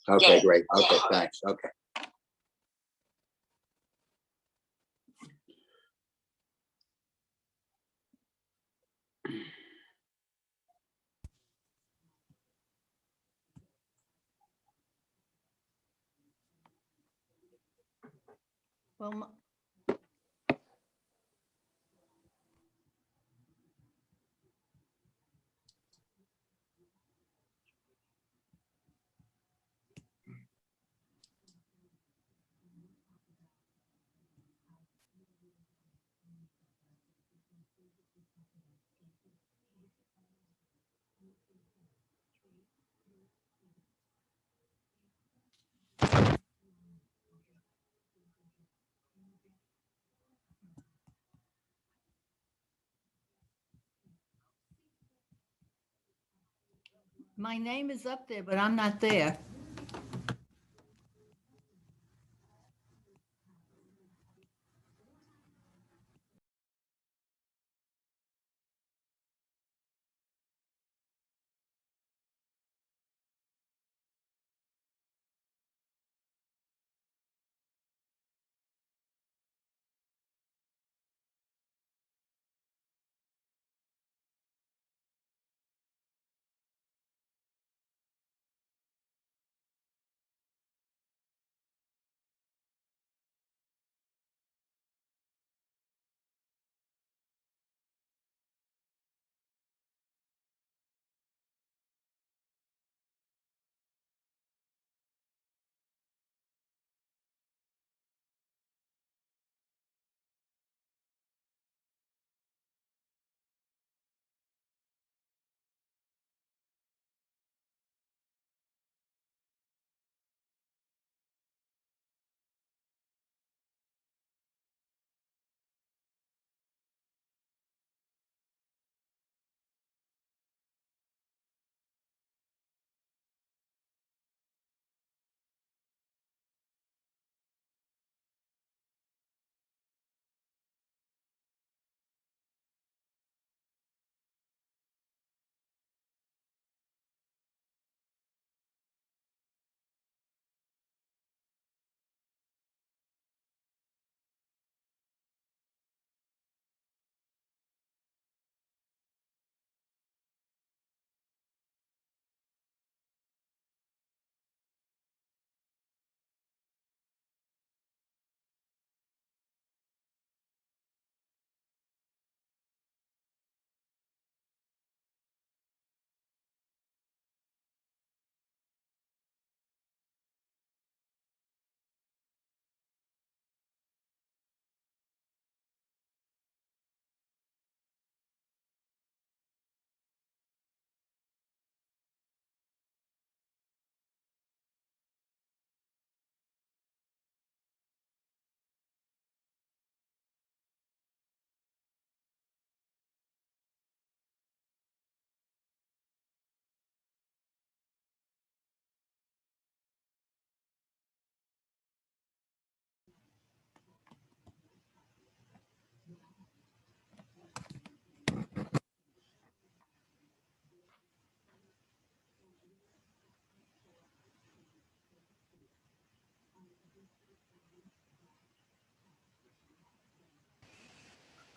Okay, great. Okay, thanks. Okay. Well, my name is up there, but I'm not there.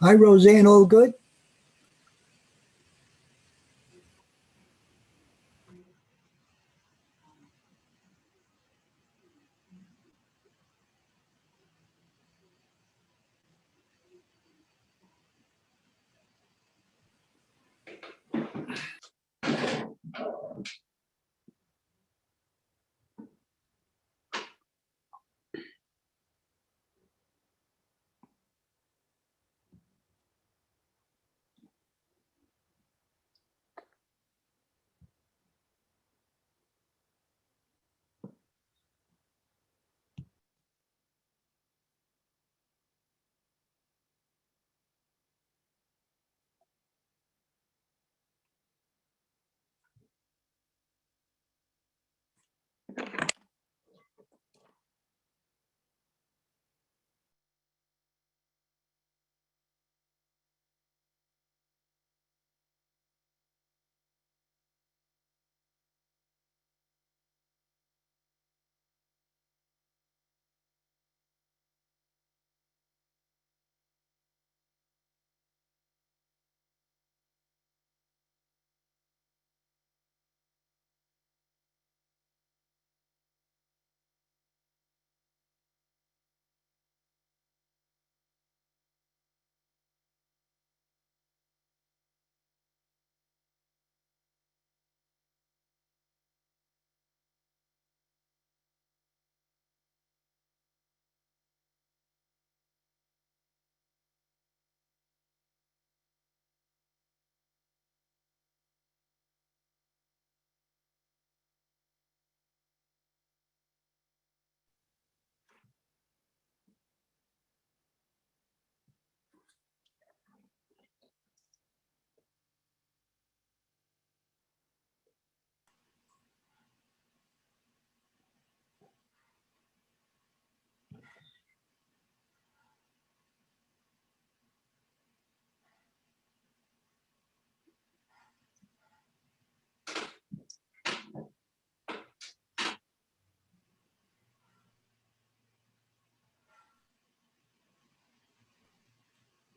Hi, Roseanne, all good?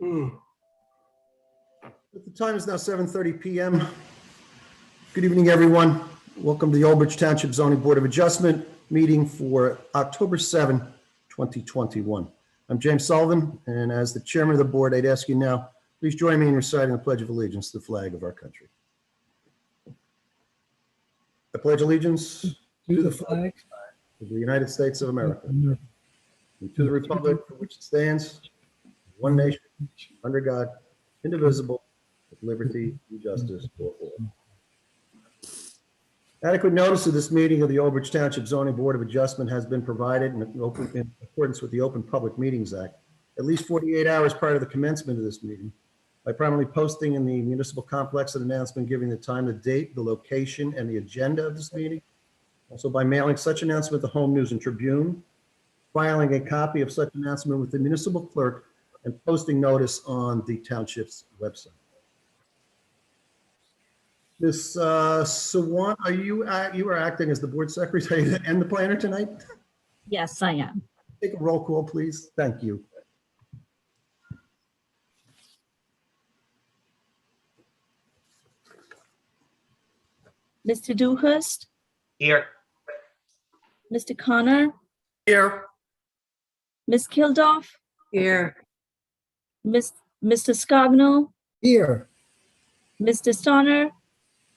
The time is now 7:30 p.m. Good evening, everyone. Welcome to the Old Bridge Township Zoning Board of Adjustment meeting for October 7, 2021. I'm James Sullivan, and as the chairman of the board, I'd ask you now, please join me in reciting the Pledge of Allegiance to the flag of our country. I pledge allegiance to the flag of the United States of America and to the republic for which it stands, one nation, under God, indivisible, with liberty and justice for all. Adequate notice of this meeting of the Old Bridge Township Zoning Board of Adjustment has been provided in accordance with the Open Public Meetings Act at least 48 hours prior to the commencement of this meeting by prominently posting in the municipal complex an announcement giving the time, the date, the location, and the agenda of this meeting. Also by mailing such announcement to the Home News and Tribune, filing a copy of such announcement with the municipal clerk, and posting notice on the township's website. Ms. Sawant, you are acting as the board secretary and the planner tonight? Yes, I am. Take a roll call, please. Thank you. Mr. Dewhurst, Here. Mr. Connor, Here. Ms. Kildoff, Here. Mr. Scogno, Here. Mr. Stoner,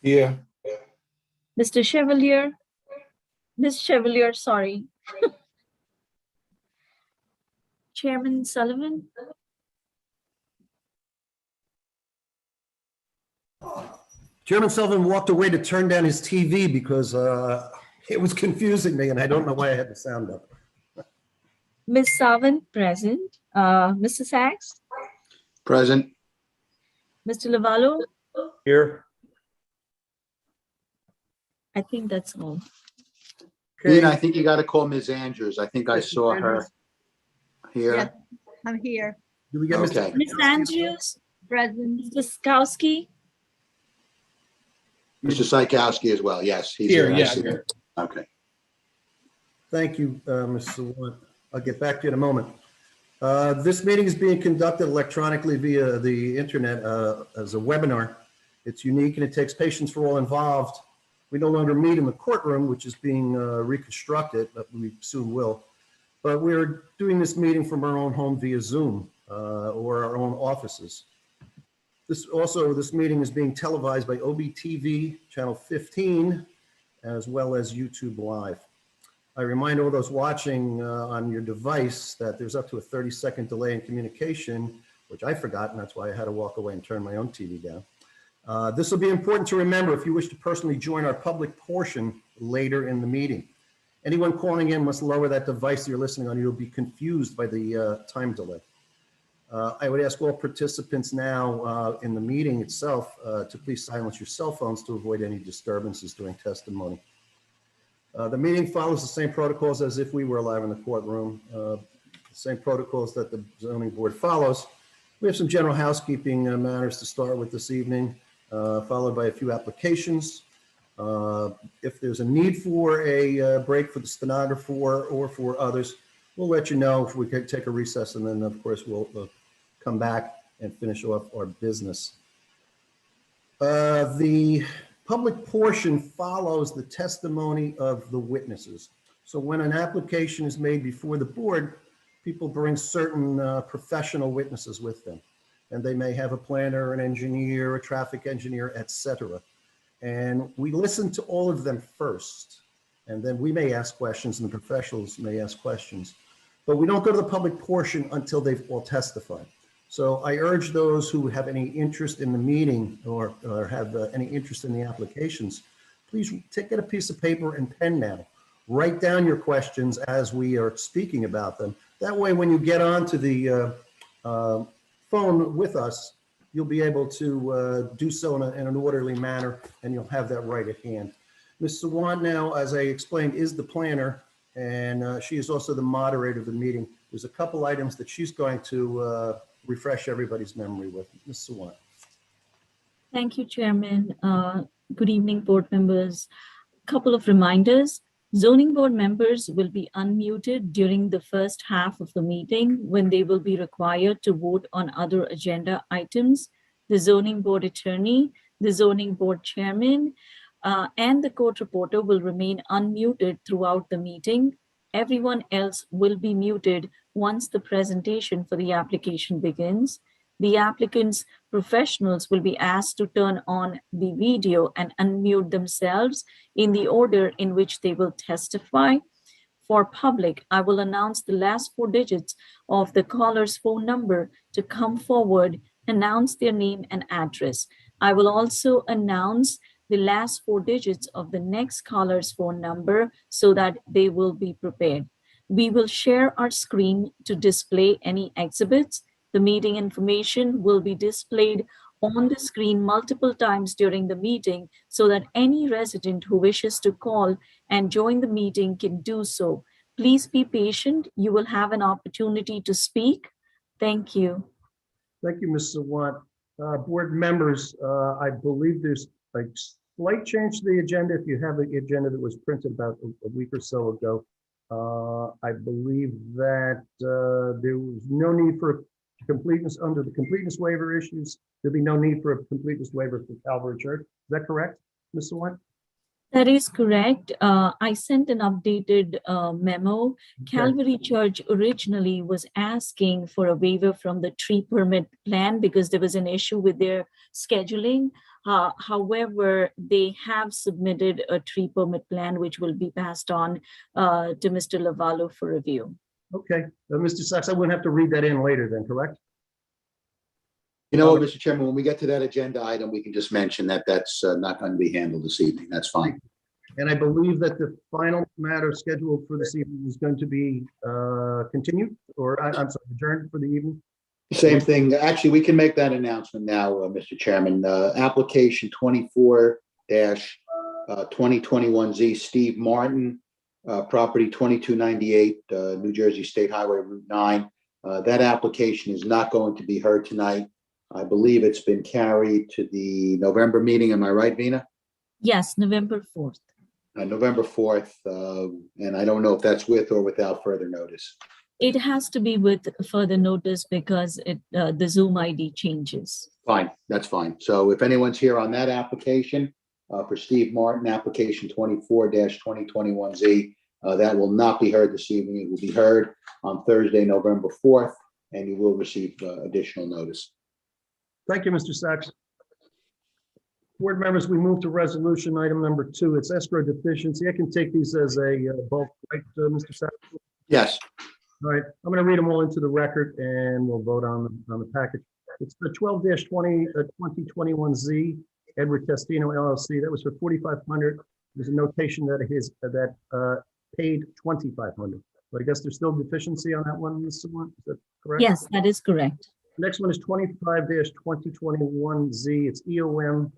Here. Mr. Chevalier, Ms. Chevalier, sorry. Chairman Sullivan, Chairman Sullivan walked away to turn down his TV because it was confusing me and I don't know why I had the sound up. Ms. Savant, present. Mr. Sachs, Present. Mr. Lavallo, Here. I think that's all. Dean, I think you got to call Ms. Andrews. I think I saw her here. Yes, I'm here. Do we get Mr. Okay. Ms. Andrews, Present. Mr. Skowski, Mr. Psychowski as well. Yes, he's Here, here. I yeah, see here. him. Okay. Thank you, Ms. Sawant. I'll get back to you in a moment. This meeting is being conducted electronically via the internet as a webinar. It's unique and it takes patience for all involved. We no longer meet in the courtroom, which is being reconstructed, but we soon will. But we're doing this meeting from our own home via Zoom or our own offices. This meeting is being televised by OBTV, channel 15, as well as YouTube Live. I remind all those watching on your device that there's up to a 30-second delay in communication, which I forgot, and that's why I had to walk away and turn my own TV down. This will be important to remember if you wish to personally join our public portion later in the meeting. Anyone calling in must lower that device you're listening on. You'll be confused by the time delay. I would ask all participants now in the meeting itself to please silence your cell phones to avoid any disturbances during testimony. The meeting follows the same protocols as if we were live in the courtroom, the same protocols that the zoning board follows. We have some general housekeeping matters to start with this evening, followed by a few applications. If there's a need for a break for the stenographer or for others, we'll let you know if we could take a recess, and then of course we'll come back and finish off our business. The public portion follows the testimony of the witnesses. So when an application is made before the board, people bring certain professional witnesses with them. And they may have a planner, an engineer, a traffic engineer, etc. And we listen to all of them first. And then we may ask questions and the professionals may ask questions. But we don't go to the public portion until they've all testified. So I urge those who have any interest in the meeting or have any interest in the applications, please get a piece of paper and pen now. Write down your questions as we are speaking about them. That way, when you get onto the phone with us, you'll be able to do so in an orderly manner, and you'll have that right at hand. Ms. Sawant now, as I explained, is the planner, and she is also the moderator of the meeting. There's a couple items that she's going to refresh everybody's memory with. Ms. Sawant. Thank you, Chairman. Good evening, board members. Couple of reminders. Zoning board members will be unmuted during the first half of the meeting when they will be required to vote on other agenda items. The zoning board attorney, the zoning board chairman, and the court reporter will remain unmuted throughout the meeting. Everyone else will be muted once the presentation for the application begins. The applicant's professionals will be asked to turn on the video and unmute themselves in the order in which they will testify. For public, I will announce the last four digits of the caller's phone number to come forward, announce their name and address. I will also announce the last four digits of the next caller's phone number so that they will be prepared. We will share our screen to display any exhibits. The meeting information will be displayed on the screen multiple times during the meeting so that any resident who wishes to call and join the meeting can do so. Please be patient. You will have an opportunity to speak. Thank you. Thank you, Ms. Sawant. Board members, I believe there's a slight change to the agenda. If you have the agenda that was printed about a week or so ago, I believe that there was no need for completeness under the completeness waiver issues. There'll be no need for a completeness waiver for Calvary Church. Is that correct, Ms. Sawant? That is correct. I sent an updated memo. Calvary Church originally was asking for a waiver from the tree permit plan because there was an issue with their scheduling. However, they have submitted a tree permit plan, which will be passed on to Mr. Lavallo for review. Okay, Mr. Sachs, I wouldn't have to read that in later then, correct? You know, Mr. Chairman, when we get to that agenda item, we can just mention that that's not going to be handled this evening. That's fine. And I believe that the final matter scheduled for this evening is going to be continued, or I'm sorry, adjourned for the evening. Same thing. Actually, we can make that announcement now, Mr. Chairman. Application 24-2021Z, Steve Martin, property 2298, New Jersey State Highway Route 9. That application is not going to be heard tonight. I believe it's been carried to the November meeting. Am I right, Vina? Yes, November 4th. November 4th. And I don't know if that's with or without further notice. It has to be with further notice because the Zoom ID changes. Fine, that's fine. So if anyone's here on that application for Steve Martin, application 24-2021Z, that will not be heard this evening. It will be heard on Thursday, November 4th, and you will receive additional notice. Thank you, Mr. Sachs. Board members, we move to resolution item number 2. It's escrow deficiency. I can take these as a bulk, right, Mr. Sachs? Yes. All right, I'm going to read them all into the record and we'll vote on the package. It's the 12-2021Z, Edward Testino LLC. That was for $4,500. There's a notation that paid $2,500. But I guess there's still deficiency on that one, Ms. Sawant. Is that correct? Yes, that is correct. Next one is 25-2021Z. It's EOM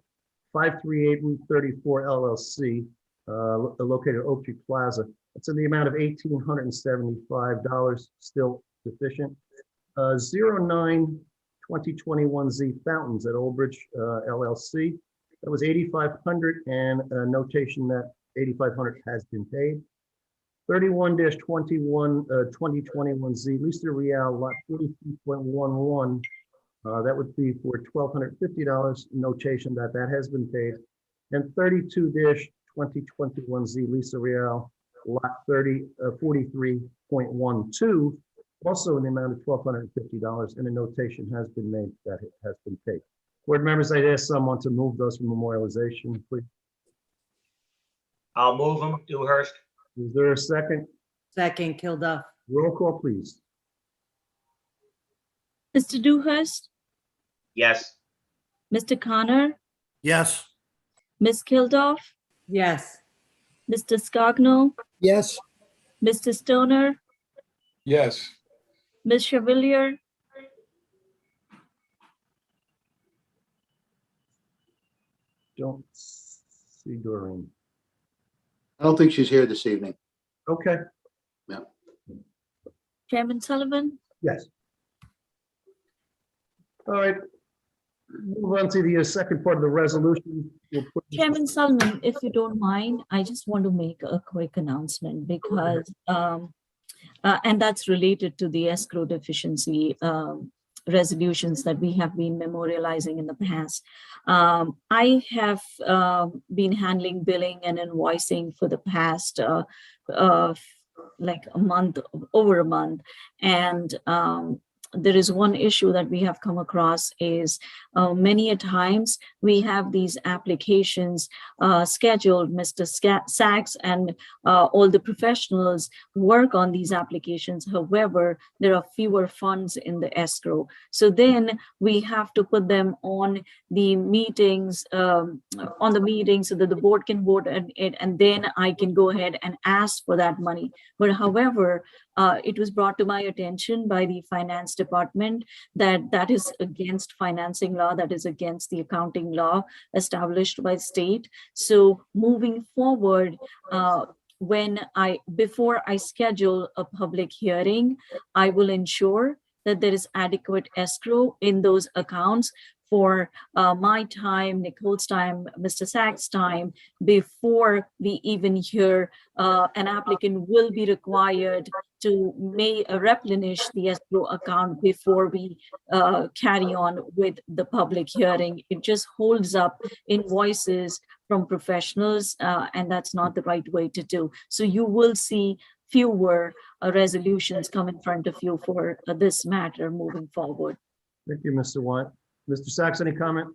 538 Route 34 LLC, located at Oak Tree Plaza. It's in the amount of $1,875, still deficient. 09-2021Z Fountains at Old Bridge LLC. That was $8,500 and a notation that $8,500 has been paid. 31-2021Z Lisa Real Lot 43.11. That would be for $1,250, notation that has been paid. And 32-2021Z Lisa Real Lot 43.12, also in the amount of $1,250, and a notation has been made that it has been paid. Board members, I'd ask someone to move those for memorialization, please. I'll move them. Dewhurst. Is there a second? Second, Kilduff. Roll call, please. Mr. Dewhurst, Yes. Mr. Connor, Yes. Ms. Kilduff, Yes. Mr. Scogno, Yes. Mr. Stoner, Yes. Ms. Chevalier, Don't see Doreen. I don't think she's here this evening. Okay, Chairman Sullivan. yes. All right. Move on to the second part of the resolution. We'll put this- Chairman Sullivan, if you don't mind, I just want to make a quick announcement because, and that's related to the escrow deficiency resolutions that we have been memorializing in the past. I have been handling billing and invoicing for the past like a month, over a month. And there is one issue that we have come across is many a times we have these applications scheduled. Mr. Sachs and all the professionals work on these applications. However, there are fewer funds in the escrow. So then we have to put them on the meetings, so that the board can vote on it, and then I can go ahead and ask for that money. But however, it was brought to my attention by the finance department that that is against financing law, that is against the accounting law established by state. So moving forward, before I schedule a public hearing, I will ensure that there is adequate escrow in those accounts for my time, Nicole's time, Mr. Sachs' time, before we even hear an applicant will be required to replenish the escrow account before we carry on with the public hearing. It just holds up invoices from professionals, and that's not the right way to do. So you will see fewer resolutions come in front of you for this matter moving forward. Thank you, Mr. Watt. Mr. Sachs, any comment?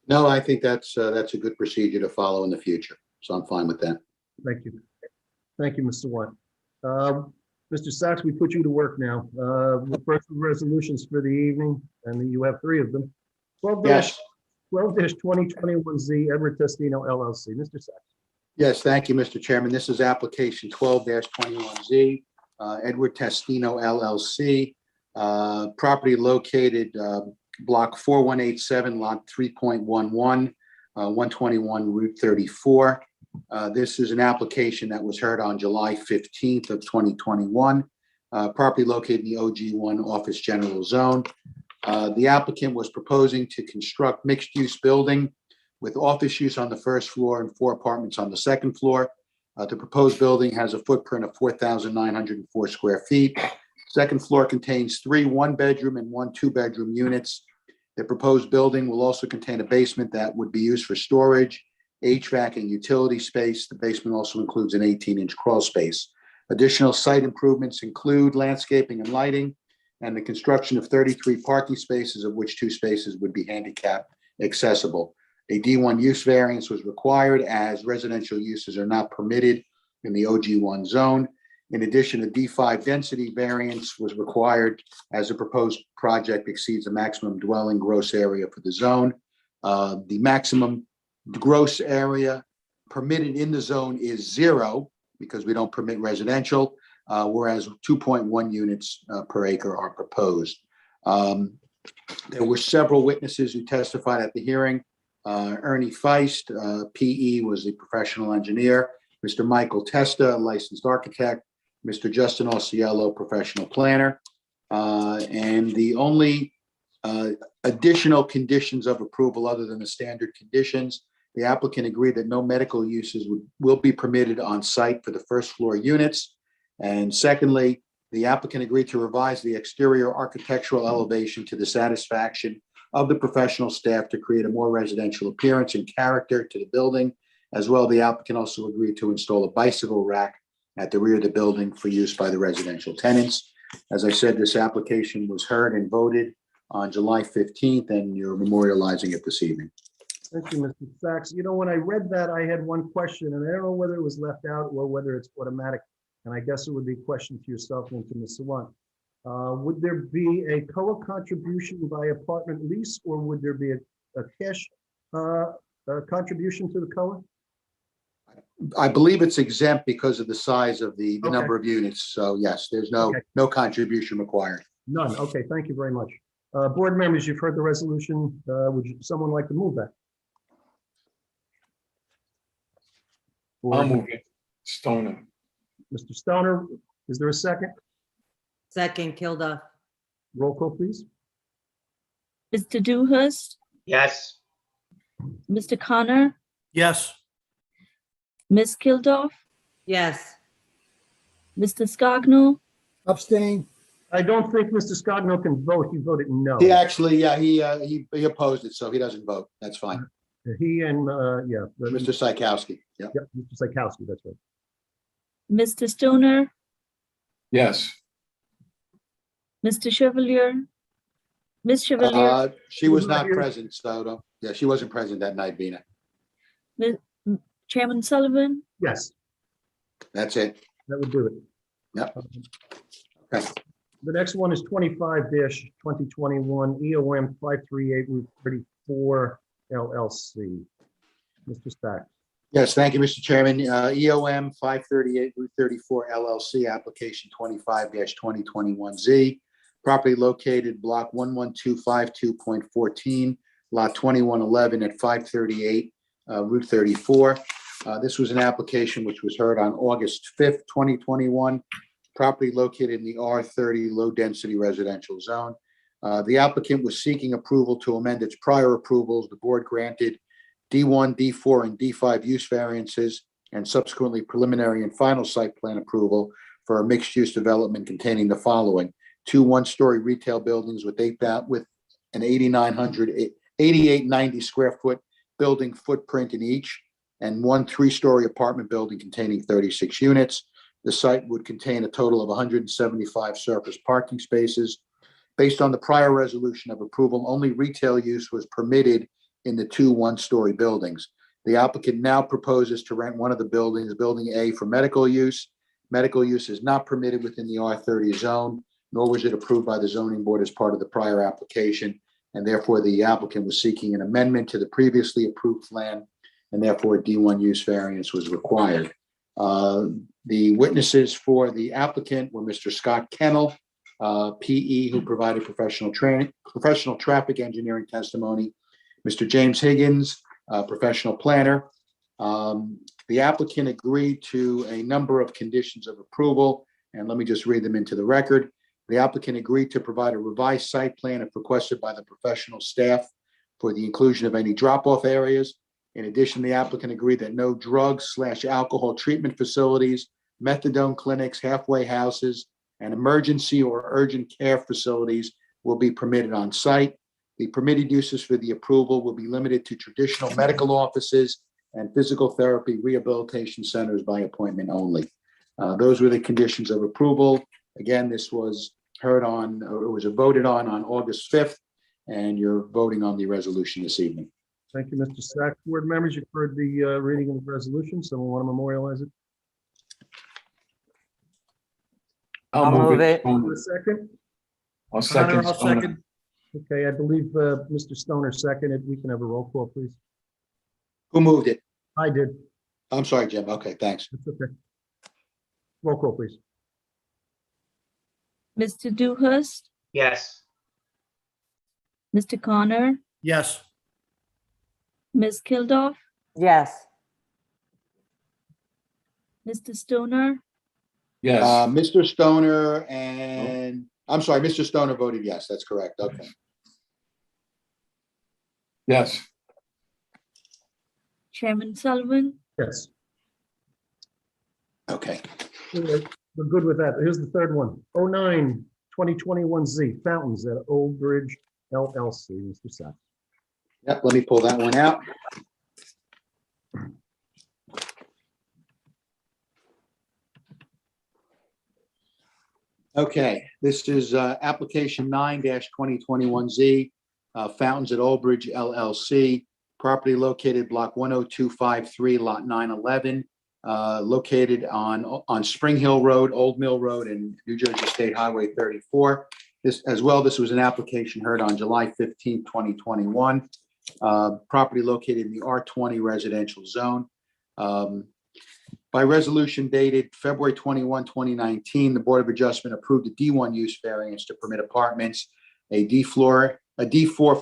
No, I think that's a good procedure to follow in the future. So I'm fine with that. Thank you. Thank you, Mr. Watt. Mr. Sachs, we put you to work now. The first resolutions for the evening, and you have 3 of them. 12-2021Z, Edward Testino LLC. Mr. Sachs. Yes, thank you, Mr. Chairman. This is application 12-21Z, Edward Testino LLC, property located block 4187, lot 3.11, 121 Route 34. This is an application that was heard on July 15th of 2021. Property located in the OG1 Office General Zone. The applicant was proposing to construct mixed-use building with office use on the first floor and 4 apartments on the second floor. The proposed building has a footprint of 4,904 square feet. Second floor contains 3 one-bedroom and 1 two-bedroom units. The proposed building will also contain a basement that would be used for storage, HVAC, and utility space. The basement also includes an 18-inch crawl space. Additional site improvements include landscaping and lighting, and the construction of 33 parking spaces, of which 2 spaces would be handicap accessible. A D1 use variance was required as residential uses are not permitted in the OG1 zone. In addition, a D5 density variance was required as the proposed project exceeds the maximum dwelling gross area for the zone. The maximum gross area permitted in the zone is 0 because we don't permit residential, whereas 2.1 units per acre are proposed. There were several witnesses who testified at the hearing. Ernie Feist, PE, was the professional engineer. Mr. Michael Testa, licensed architect. Mr. Justin Osiello, professional planner. And the only additional conditions of approval other than the standard conditions, the applicant agreed that no medical uses will be permitted on site for the first floor units. And secondly, the applicant agreed to revise the exterior architectural elevation to the satisfaction of the professional staff to create a more residential appearance and character to the building. As well, the applicant also agreed to install a bicycle rack at the rear of the building for use by the residential tenants. As I said, this application was heard and voted on July 15th, and you're memorializing it this evening. Thank you, Mr. Sachs. You know, when I read that, I had one question, and I don't know whether it was left out or whether it's automatic, and I guess it would be a question to yourself and to Mr. Watt. Would there be a COA contribution by apartment lease, or would there be a cash contribution to the COA? I believe it's exempt because of the size of the Okay. number of units. So yes, there's Okay. no contribution required. None. Okay, thank you very much. Board members, you've heard the resolution. Would someone like to move that? I'll move it. Stoner. Mr. Stoner, is there a second? Second, Kilduff. Roll call, please. Mr. Dewhurst, Yes. Mr. Connor, Yes. Ms. Kilduff, yes, Mr. Scogno, Abstain. I don't think Mr. Scogno can vote. He voted no. He actually, yeah, he opposed it, so he doesn't vote. That's fine. He and, Mr. Psychowski, yeah. Yep, Mr. Psychowski, that's right. Mr. Stoner, yes, Mr. Chevalier, Ms. Chevalier, She was not not here. present, so, yeah, she wasn't present that night, Bina. Chairman Sullivan, Yes, That's it. that would do it. Yep. Okay. The next one is 25-2021 EOM 538 Route 34 LLC. Mr. Stack. Yes, thank you, Mr. Chairman. EOM 538 Route 34 LLC, application 25-2021Z. Property located block 11252.14, lot 2111 at 538 Route 34. This was an application which was heard on August 5th, 2021. Property located in the R30 low-density residential zone. The applicant was seeking approval to amend its prior approvals. The board granted D1, D4, and D5 use variances and subsequently preliminary and final site plan approval for a mixed-use development containing the following: 2 one-story retail buildings with an 8890 square foot building footprint in each, and 1 3-story apartment building containing 36 units. The site would contain a total of 175 surface parking spaces. Based on the prior resolution of approval, only retail use was permitted in the 2 one-story buildings. The applicant now proposes to rent one of the buildings, Building A, for medical use. Medical use is not permitted within the R30 zone, nor was it approved by the zoning board as part of the prior application, and therefore the applicant was seeking an amendment to the previously approved plan, and therefore a D1 use variance was required. The witnesses for the applicant were Mr. Scott Kennel, PE, who provided professional traffic engineering testimony, Mr. James Higgins, professional planner. The applicant agreed to a number of conditions of approval, and let me just read them into the record. The applicant agreed to provide a revised site plan if requested by the professional staff for the inclusion of any drop-off areas. In addition, the applicant agreed that no drugs/alcohol treatment facilities, methadone clinics, halfway houses, and emergency or urgent care facilities will be permitted on site. The permitted uses for the approval will be limited to traditional medical offices and physical therapy rehabilitation centers by appointment only. Those were the conditions of approval. Again, this was heard on, or it was voted on August 5th, and you're voting on the resolution this evening. Thank you, Mr. Stack. Board members, you've heard the reading of the resolution. Someone want to memorialize it? I'll move it. For Stoner. a second? I'll second. Connor, I'll Stoner. second. Okay, I believe Mr. Stoner seconded. We can have a roll call, please. Who moved it? I did. I'm sorry, Jim. Okay, thanks. That's okay. Roll call, please. Mr. Dewhurst, Yes. Mr. Connor, Yes. Ms. Kilduff, yes, Mr. Stoner, Yes, Mr. Stoner and, I'm sorry, Mr. Stoner voted yes. That's correct. Okay. yes, Chairman Sullivan, Yes. Okay. We're good with that. Here's the third one. 09-2021Z Fountains at Old Bridge LLC. Mr. Sapp. Yep, let me pull that one out. Okay, this is application 9-2021Z, Fountains at Old Bridge LLC, property located block 10253, lot 911, located on Spring Hill Road, Old Mill Road, and New Jersey State Highway 34. This was an application heard on July 15th, 2021. Property located in the R20 residential zone. By resolution dated February 21, 2019, the Board of Adjustment approved a D1 use variance to permit apartments, a D4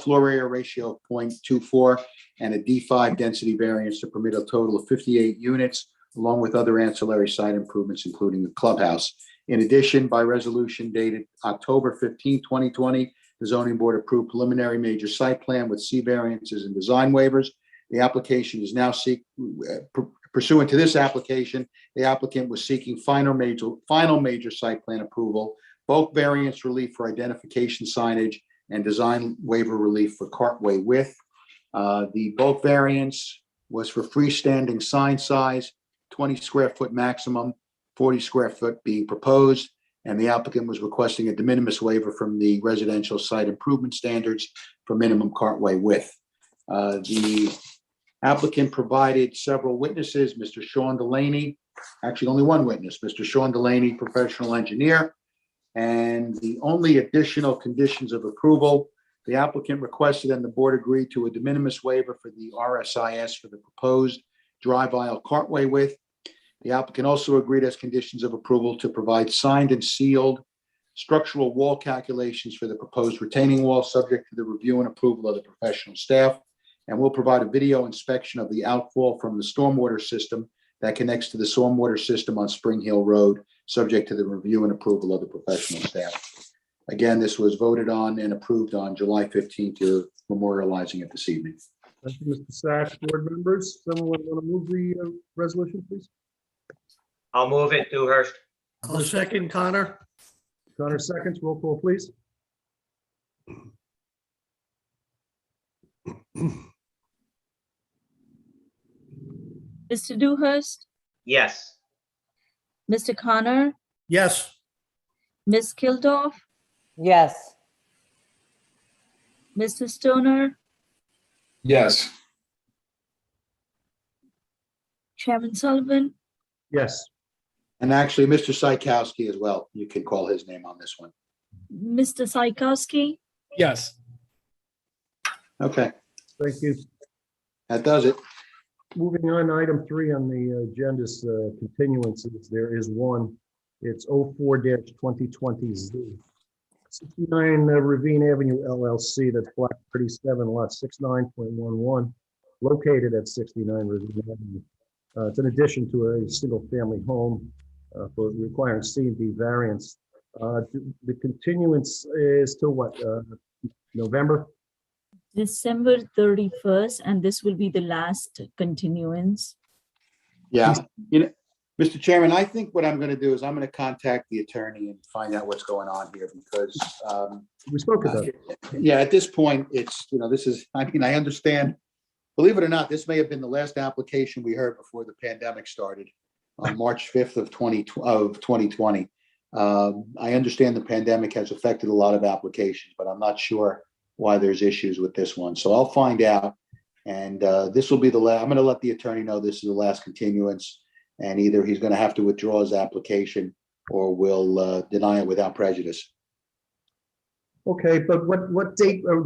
floor area ratio of 0.24, and a D5 density variance to permit a total of 58 units, along with other ancillary site improvements, including the clubhouse. In addition, by resolution dated October 15, 2020, The zoning board approved preliminary major site plan with C variances and design waivers. The application is now pursuant to this application, the applicant was seeking final major site plan approval, bulk variance relief for identification signage, and design waiver relief for cartway width. The bulk variance was for freestanding sign size, 20 square foot maximum, 40 square foot being proposed, and the applicant was requesting a de minimis waiver from the residential site improvement standards for minimum cartway width. The applicant provided several witnesses, Mr. Sean Delaney, actually only one witness, Mr. Sean Delaney, professional engineer. And the only additional conditions of approval, the applicant requested and the board agreed to a de minimis waiver for the RSIS for the proposed drive aisle cartway width. The applicant also agreed as conditions of approval to provide signed and sealed structural wall calculations for the proposed retaining wall, subject to the review and approval of the professional staff, and will provide a video inspection of the outfall from the stormwater system that connects to the stormwater system on Spring Hill Road, subject to the review and approval of the professional staff. Again, this was voted on and approved on July 15th. You're memorializing it this evening. Thank you, Mr. Sachs. Board members, someone want to move the resolution, please? I'll move it, Dewhurst. I'll second Connor. Connor seconds, roll call, please. Mr. Dewhurst, Yes. Mr. Connor, Yes. Ms. Kilduff, Yes. Mr. Stoner, Yes. Chairman Sullivan, Yes. And actually, Mr. Psychowski as well. You can call his name on this one. Mr. Psychowski. Yes. Okay, Thank you. that does it. Moving on, item 3 on the agenda's continuances, there is one. It's 04-2020Z. 69 Ravine Avenue LLC, that's Block 37, Lot 69.11, located at 69 Ravine Avenue. It's an addition to a single-family home for requiring C&D variance. The continuance is to what, November? December 31st, and this will be the last continuance. Yeah, Mr. Chairman, I think what I'm going to do is I'm going to contact the attorney and find out what's going on here because, We spoke about it. yeah, at this point, it's, this is, I understand, believe it or not, this may have been the last application we heard before the pandemic started on March 5th of 2020. I understand the pandemic has affected a lot of applications, but I'm not sure why there's issues with this one. So I'll find out. And this will be the last, I'm going to let the attorney know this is the last continuance. And either he's going to have to withdraw his application or will deny it without prejudice. Okay, but what date are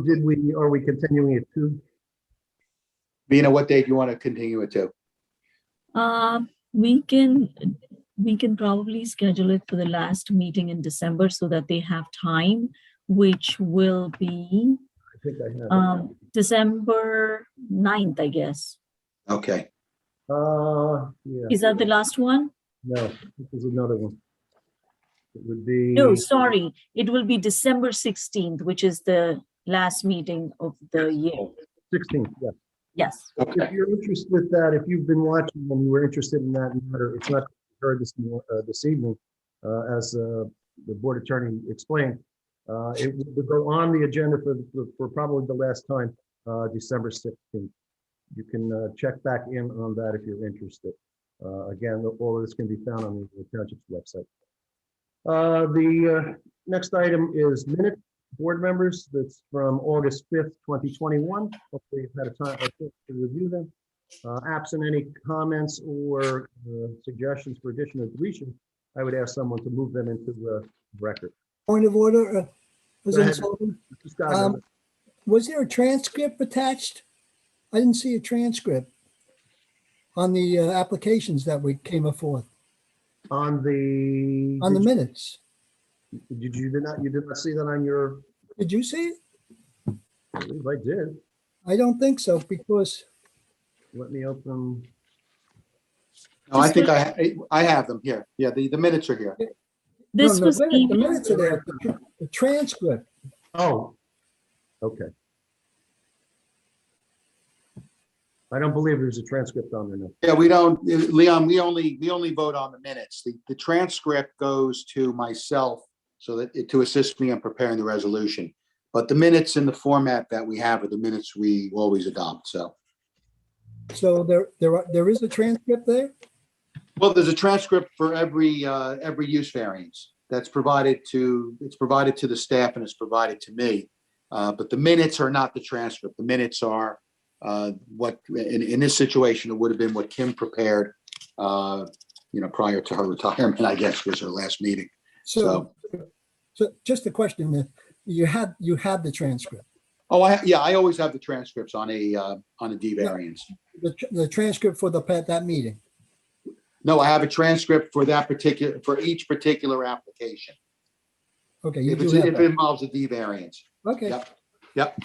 we continuing it to? Vina, what date do you want to continue it to? We can probably schedule it for the last meeting in December so that they have time, which will be I think I have it. December 9th, I guess. Okay. Yeah, Is that the last one? no, this is another one. It would be. No, sorry. It will be December 16th, which is the last meeting of the year. 16th, yeah. Yes. If Okay. you're interested with that, if you've been watching and you were interested in that matter, it's not heard this evening, as the board attorney explained. It will go on the agenda for probably the last time, December 16th. You can check back in on that if you're interested. Again, all of this can be found on the township's website. The next item is minute, board members. That's from August 5th, 2021. Hopefully you've had a chance to review them. Absent any comments or suggestions for addition or deletion, I would ask someone to move them into the record. Point of order, ahead. President Sullivan. Mr. Scott, Was there a transcript attached? I didn't see a transcript on the applications that we came forth, on the minutes. you did not see that on your? Did you see it? I believe I did. I don't think so, because Let me open. No, I think I have them here. Yeah, the minutes are here. This no, was the emailed. minutes are there, the transcript. Oh, Okay. I don't believe there's a transcript on there now. Yeah, we don't, Leon, we only vote on the minutes. The transcript goes to myself so that, to assist me in preparing the resolution. But the minutes in the format that we have are the minutes we always adopt, so. So there is a transcript there? Well, there's a transcript for every use variance that's provided to, it's provided to the staff and it's provided to me. But the minutes are not the transcript. The minutes are what, in this situation, it would have been what Kim prepared, prior to her retirement, I guess, was her last meeting. So just a question, you had the transcript. Oh, I always have the transcripts on a D variance. The transcript for that meeting. No, I have a transcript for for each particular application. Okay, you If do it have that. involves a D variance. Okay, Yep.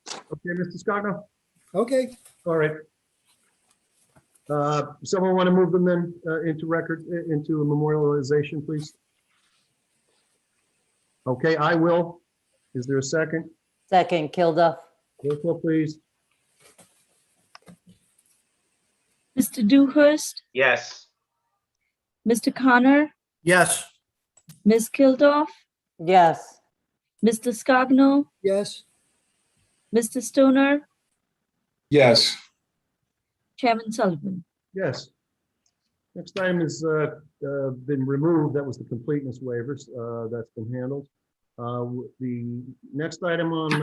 Okay, Mr. Scogno? okay. All right. Someone want to move them then into a memorialization, please? Okay, I will. Is there a second? Second, Kilduff. Roll call, please. Mr. Dewhurst, Yes. Mr. Connor, Yes. Ms. Kilduff, Yes. Mr. Scogno, Yes, Mr. Stoner, Yes. Chairman Sullivan. Yes. Next item has been removed. That was the completeness waivers. That's been handled. The next item on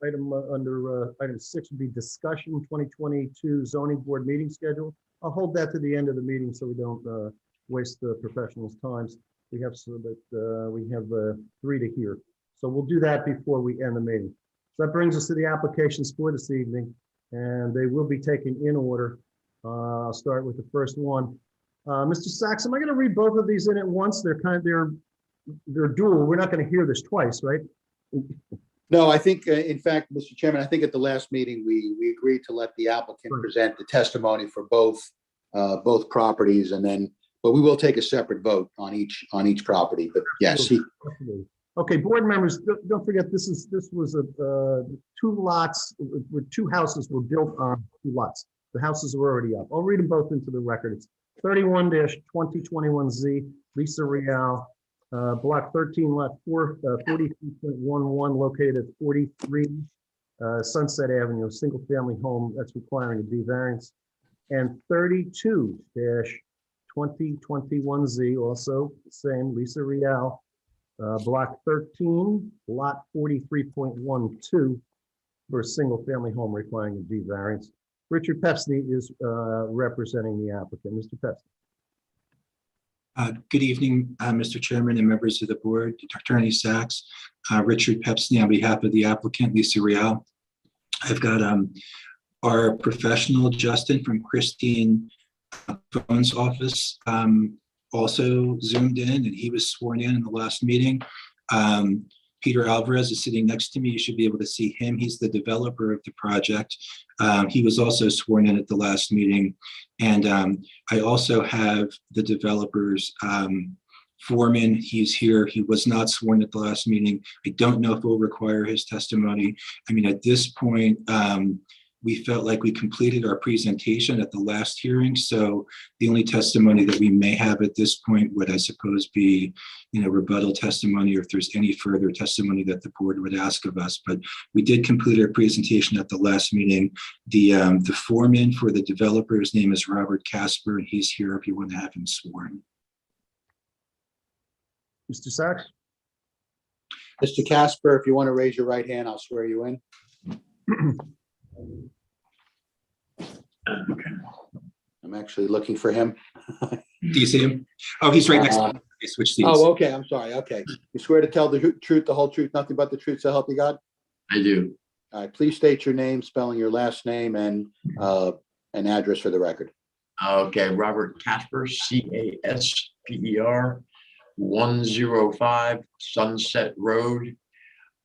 item 6 would be discussion 2022 zoning board meeting schedule. I'll hold that to the end of the meeting so we don't waste the professionals' times. We have 3 to hear. So we'll do that before we end the meeting. So that brings us to the applications for this evening, and they will be taken in order. I'll start with the first one. Mr. Sachs, am I going to read both of these in at once? They're dual. We're not going to hear this twice, right? No, I think, in fact, Mr. Chairman, I think at the last meeting, we agreed to let the applicant present the testimony for both properties, but we will take a separate vote on each property. But yes, Okay, board members, don't forget, this was 2 lots, with 2 houses were built on 2 lots. The houses are already up. I'll read them both into the record. It's 31-2021Z, Lisa Real, block 13, lot 43.11, located at 43 Sunset Avenue, a single-family home that's requiring a D variance. And 32-2021Z, also same, Lisa Real, block 13, lot 43.12, for a single-family home requiring a D variance. Richard Pepsney is representing the applicant. Mr. Pepsney. Good evening, Mr. Chairman and members of the board, Attorney Sachs, Richard Pepsney on behalf of the applicant, Lisa Real. I've got our professional, Justin from Christine Phone's office, also zoomed in, and he was sworn in the last meeting. Peter Alvarez is sitting next to me. You should be able to see him. He's the developer of the project. He was also sworn in at the last meeting. And I also have the developer's foreman. He's here. He was not sworn at the last meeting. I don't know if we'll require his testimony. I mean, at this point, we felt like we completed our presentation at the last hearing. So the only testimony that we may have at this point would, I suppose, be, rebuttal testimony, or if there's any further testimony that the board would ask of us. But we did complete our presentation at the last meeting. The foreman for the developer's name is Robert Casper, and he's here if you want to have him sworn. Mr. Sachs? Mr. Casper, if you want to raise your right hand, I'll swear you in. I'm actually looking for him. Do you see him? Oh, he's right next to me. Okay, switch seats. Oh, okay. I'm sorry. Okay. You swear to tell the truth, the whole truth, nothing but the truth, so help you God? I do. All right. Please state your name, spelling your last name, and an address for the record. Okay, Robert Casper, Casper, 105 Sunset Road,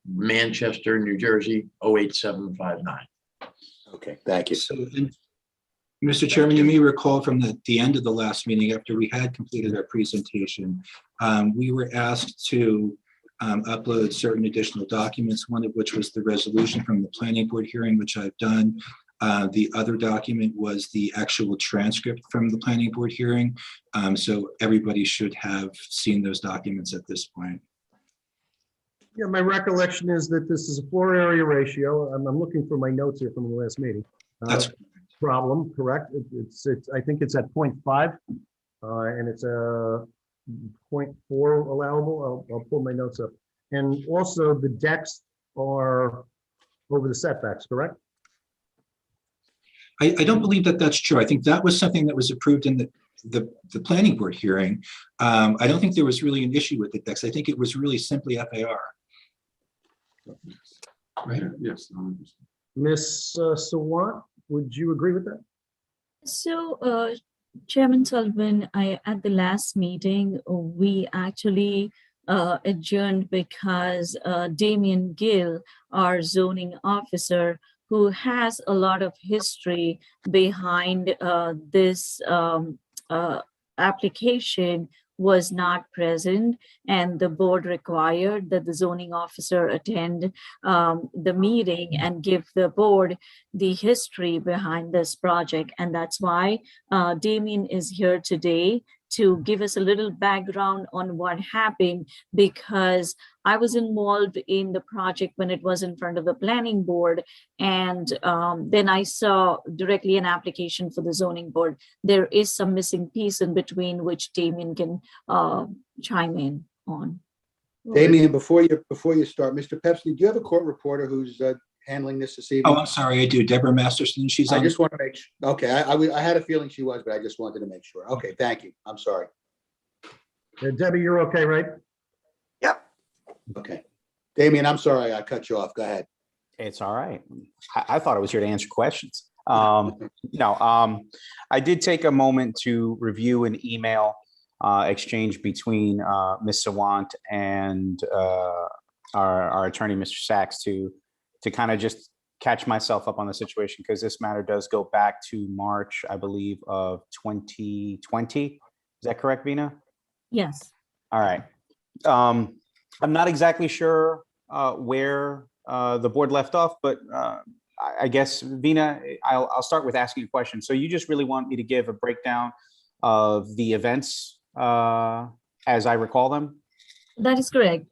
Manchester, New Jersey, 08759. Okay. Thank you. So, Mr. Chairman, you may recall from the end of the last meeting, after we had completed our presentation, we were asked to upload certain additional documents, one of which was the resolution from the planning board hearing, which I've done. The other document was the actual transcript from the planning board hearing. So everybody should have seen those documents at this point. Yeah, my recollection is that this is a floor area ratio. I'm looking for my notes here from the last meeting. That's Problem, correct? It's I think it's at 0.5, and it's a 0.4 allowable. I'll pull my notes up. And also the decks are over the setbacks, correct? I don't believe that that's true. I think that was something that was approved in the planning board hearing. I don't think there was really an issue with the decks. I think it was really simply FAR. Right? Yes. Miss Sawant, would you agree with that? So, Chairman Sullivan, at the last meeting, we actually adjourned because Damian Gill, our zoning officer, who has a lot of history behind this application, was not present, and the board required that the zoning officer attend the meeting and give the board the history behind this project. And that's why Damien is here today to give us a little background on what happened, because I was involved in the project when it was in front of the planning board. And then I saw directly an application for the zoning board. There is some missing piece in between which Damien can chime in on. Damien, before you start, Mr. Pepsley, do you have a court reporter who's handling this Oh, evening? I'm sorry, I do. Deborah Masterson, she's I on. just want to make sure. Okay, I had a feeling she was, but I just wanted to make sure. Okay, thank you. I'm sorry. Debbie, you're okay, right? Okay. Damien, I'm sorry I cut you off. Go ahead. It's all right. I thought I was here to answer questions. No, I did take a moment to review an email exchange between Ms. Sawant and our attorney, Mr. Sachs, to kind of just catch myself up on the situation, because this matter does go back to March, I believe, of 2020. Is that correct, Vina? Yes. All right. I'm not exactly sure where the board left off, but I guess, Vina, I'll start with asking a question. So you just really want me to give a breakdown of the events as I recall them? That is correct.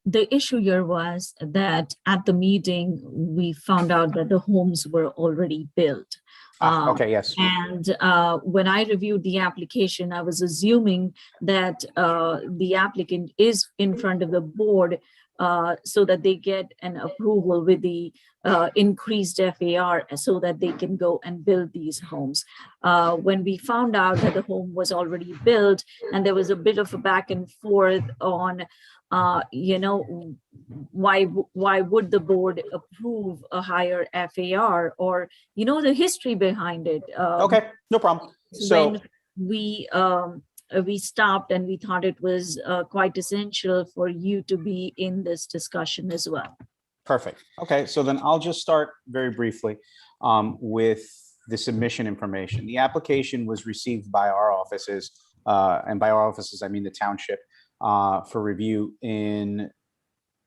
The issue here was that at the meeting, we found out that the homes were already built. Okay, yes. And when I reviewed the application, I was assuming that the applicant is in front of the board so that they get an approval with the increased FAR so that they can go and build these homes. When we found out that the home was already built, and there was a bit of a back and forth on why would the board approve a higher FAR, or the history behind it. Okay, no problem. So when we stopped and we thought it was quite essential for you to be in this discussion as well. perfect. Okay, so then I'll just start very briefly with the submission information. The application was received by our offices, and by our offices, I mean the township, for review in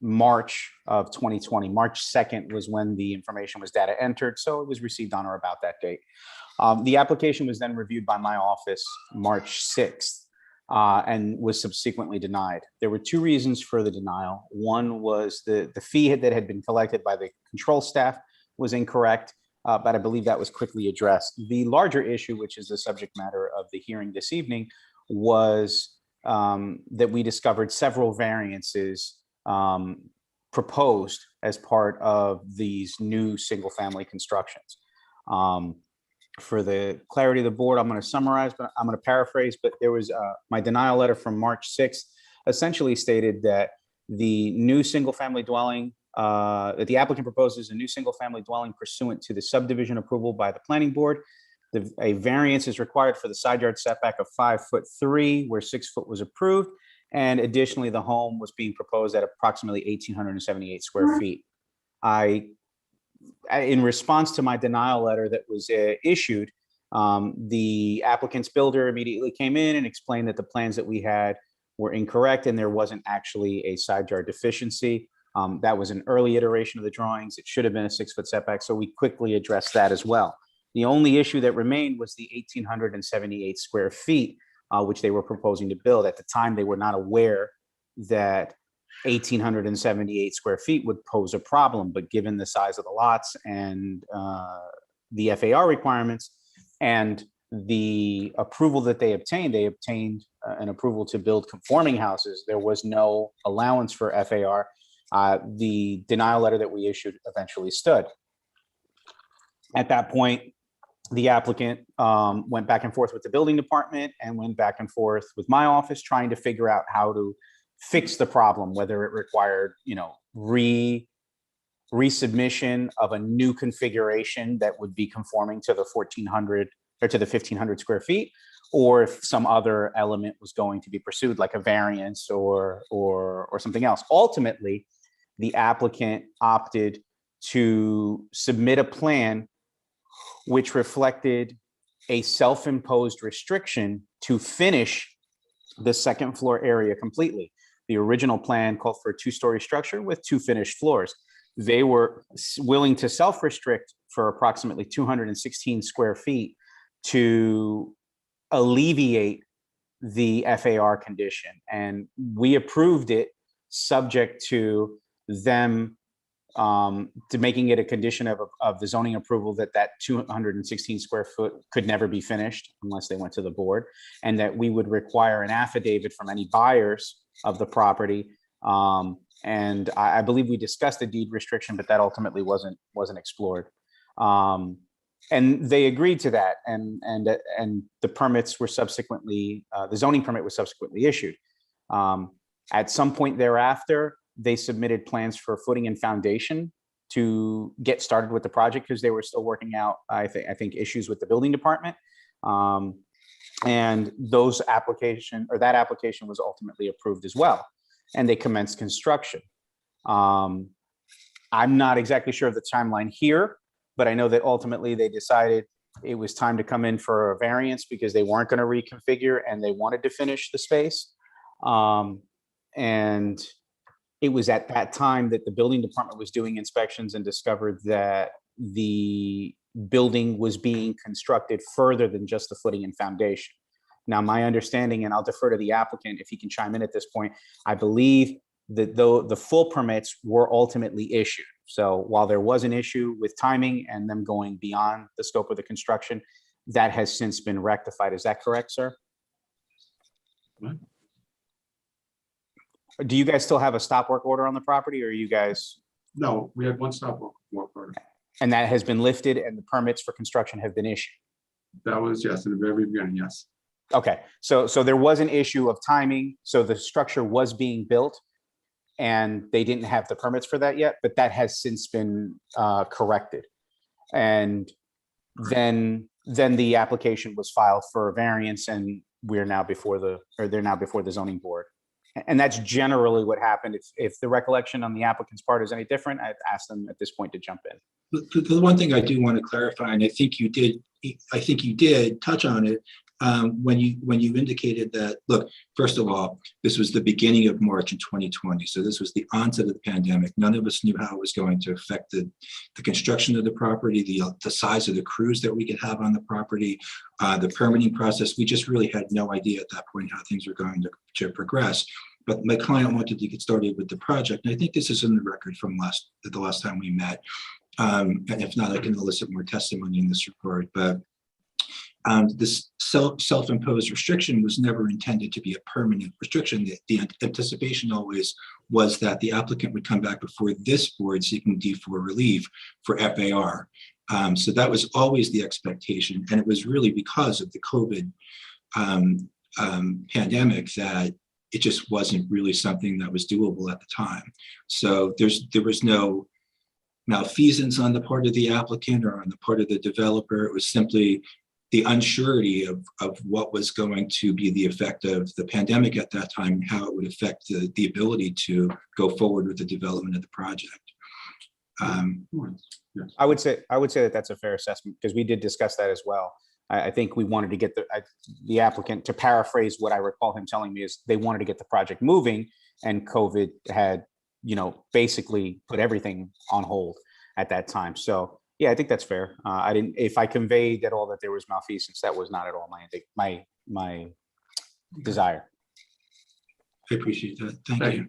March of 2020. March 2nd was when the information was data entered, so it was received on or about that date. The application was then reviewed by my office March 6th and was subsequently denied. There were two reasons for the denial. One was the fee that had been collected by the control staff was incorrect, but I believe that was quickly addressed. The larger issue, which is the subject matter of the hearing this evening, was that we discovered several variances proposed as part of these new single-family constructions. For the clarity of the board, I'm going to summarize, but I'm going to paraphrase. But there was my denial letter from March 6th essentially stated that the new single-family dwelling, that the applicant proposes a new single-family dwelling pursuant to the subdivision approval by the planning board. A variance is required for the side yard setback of 5'3", where 6 foot was approved. And additionally, the home was being proposed at approximately 1,878 square feet. In response to my denial letter that was issued, the applicant's builder immediately came in and explained that the plans that we had were incorrect and there wasn't actually a side yard deficiency. That was an early iteration of the drawings. It should have been a 6-foot setback, so we quickly addressed that as well. The only issue that remained was the 1,878 square feet, which they were proposing to build. At the time, they were not aware that 1,878 square feet would pose a problem, but given the size of the lots and the FAR requirements and the approval that they obtained an approval to build conforming houses. There was no allowance for FAR. The denial letter that we issued eventually stood. At that point, the applicant went back and forth with the building department and went back and forth with my office trying to figure out how to fix the problem, whether it required, resubmission of a new configuration that would be conforming to the 1,400 or to the 1,500 square feet, or if some other element was going to be pursued, like a variance or something else. Ultimately, the applicant opted to submit a plan which reflected a self-imposed restriction to finish the second floor area completely. The original plan called for a 2-story structure with 2 finished floors. They were willing to self-restrict for approximately 216 square feet to alleviate the FAR condition. And we approved it subject to them to making it a condition of the zoning approval that 216 square foot could never be finished unless they went to the board, and that we would require an affidavit from any buyers of the property. And I believe we discussed the deed restriction, but that ultimately wasn't explored. And they agreed to that, and the permits were subsequently, the zoning permit was subsequently issued. At some point thereafter, they submitted plans for footing and foundation to get started with the project because they were still working out, I think, issues with the building department. And that application was ultimately approved as well, and they commenced construction. I'm not exactly sure of the timeline here, but I know that ultimately they decided it was time to come in for a variance because they weren't going to reconfigure and they wanted to finish the space. And it was at that time that the building department was doing inspections and discovered that the building was being constructed further than just the footing and foundation. Now, my understanding, and I'll defer to the applicant if he can chime in at this point, I believe that the full permits were ultimately issued. So while there was an issue with timing and them going beyond the scope of the construction, that has since been rectified. Is that correct, sir? What? Do you guys still have a stop work order on the property, or are you guys? No, we had one stop work order. And that has been lifted and the permits for construction have been issued? That was, yes, in the very beginning, yes. Okay, so there was an issue of timing. So the structure was being built and they didn't have the permits for that yet, but that has since been corrected. And then the application was filed for a variance, and they're now before the zoning board. And that's generally what happened. If the recollection on the applicant's part is any different, I'd ask them at this point to jump in. The one thing I do want to clarify, and I think you did touch on it when you indicated that, look, first of all, this was the beginning of March in 2020. So this was the onset of the pandemic. None of us knew how it was going to affect the construction of the property, the size of the crews that we could have on the property, the permitting process. We just really had no idea at that point how things were going to progress. But my client wanted to get started with the project. And I think this is in the record from the last time we met. And if not, I can elicit more testimony in this report. But this self-imposed restriction was never intended to be a permanent restriction. The anticipation always was that the applicant would come back before this board seeking D4 relief for FAR. So that was always the expectation. And it was really because of the COVID pandemic that it just wasn't really something that was doable at the time. So there was no malfeasance on the part of the applicant or on the part of the developer. It was simply the unsurety of what was going to be the effect of the pandemic at that time and how it would affect the ability to go forward with the development of the project. I would say that that's a fair assessment because we did discuss that as well. I think we wanted to get the applicant, to paraphrase what I recall him telling me, is they wanted to get the project moving, and COVID had, basically put everything on hold at that time. So yeah, I think that's fair. If I conveyed at all that there was malfeasance, that was not at all my desire. I appreciate that. Thank Thank you.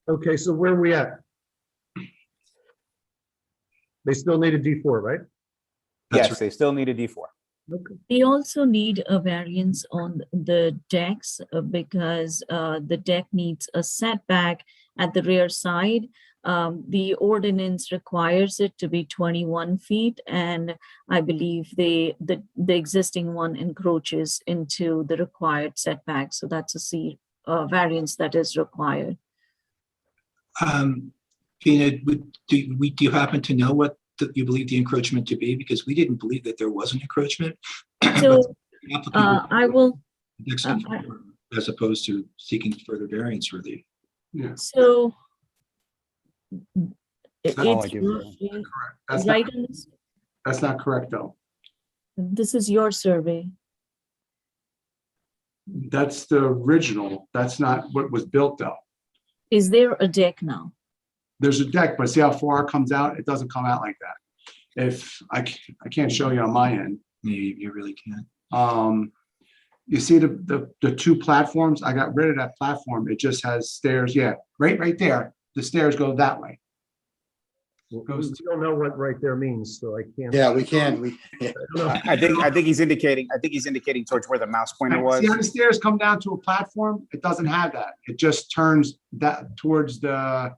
Okay, so where are we at? They still need a D4, right? That's Yes, they still need a D4. Okay. They also need a variance on the decks because the deck needs a setback at the rear side. The ordinance requires it to be 21 feet, and I believe the existing one encroaches into the required setback. So that's a variance that is required. Gina, do you happen to know what you believe the encroachment to be? Because we didn't believe that there was an encroachment. So The applicant I will. next conform, as opposed to seeking further variance relief. Yeah, So That's all I it's do. roughly that's right. not, that's not correct, though. This is your survey. That's the original. That's not what was built, though. Is there a deck now? There's a deck, but see how far it comes out? It doesn't come out like that. If I can't show you on my end. You really can't. You see the two platforms? I got rid of that platform. It just has stairs. Yeah, right there. The stairs go that way. We don't know what right there means, so I can't. Yeah, we can. I don't know. I think he's indicating towards where the mouse pointer was. See how the stairs come down to a platform? It doesn't have that. It just turns that towards the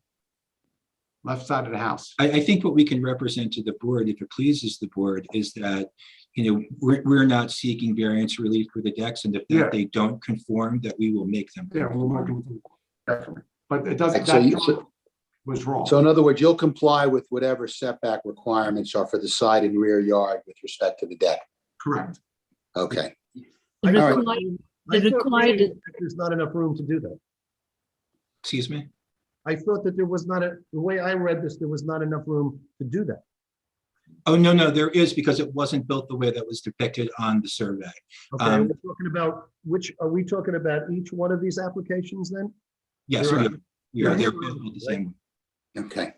left side of the house. I think what we can represent to the board, if it pleases the board, is that, we're not seeking variance relief for the decks, and if Yeah. they don't conform, that we will make them. Yeah, we're working, definitely. But it doesn't, So that you- was wrong. So in other words, you'll comply with whatever setback requirements are for the side and rear yard with respect to the deck. Correct. Okay. I The thought- required- I the thought required- maybe there's not enough room to do that. Excuse me? I thought that there was not the way I read this, there was not enough room to do that. Oh, no, there is, because it wasn't built the way that was depicted on the survey. Okay, we're talking about are we talking about each one of these applications then? Yes, Right. we are. They're Right. both built the same way. Okay.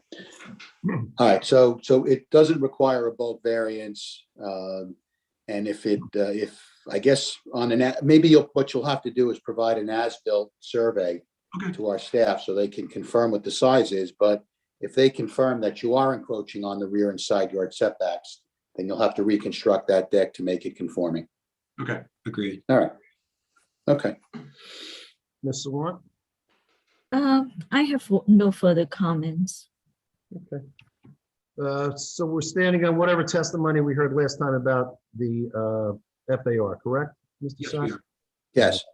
All right, so it doesn't require a bulk variance. And if I guess maybe what you'll have to do is provide an as-built survey Okay. to our staff so they can confirm what the size is. But if they confirm that you are encroaching on the rear and side yard setbacks, then you'll have to reconstruct that deck to make it conforming. Okay. Agreed. All right. Okay. Ms. Sawant? I have no further comments. Okay. So we're standing on whatever testimony we heard last time about the FAR, correct, Mr. Yes, we Sachs? are. Yes.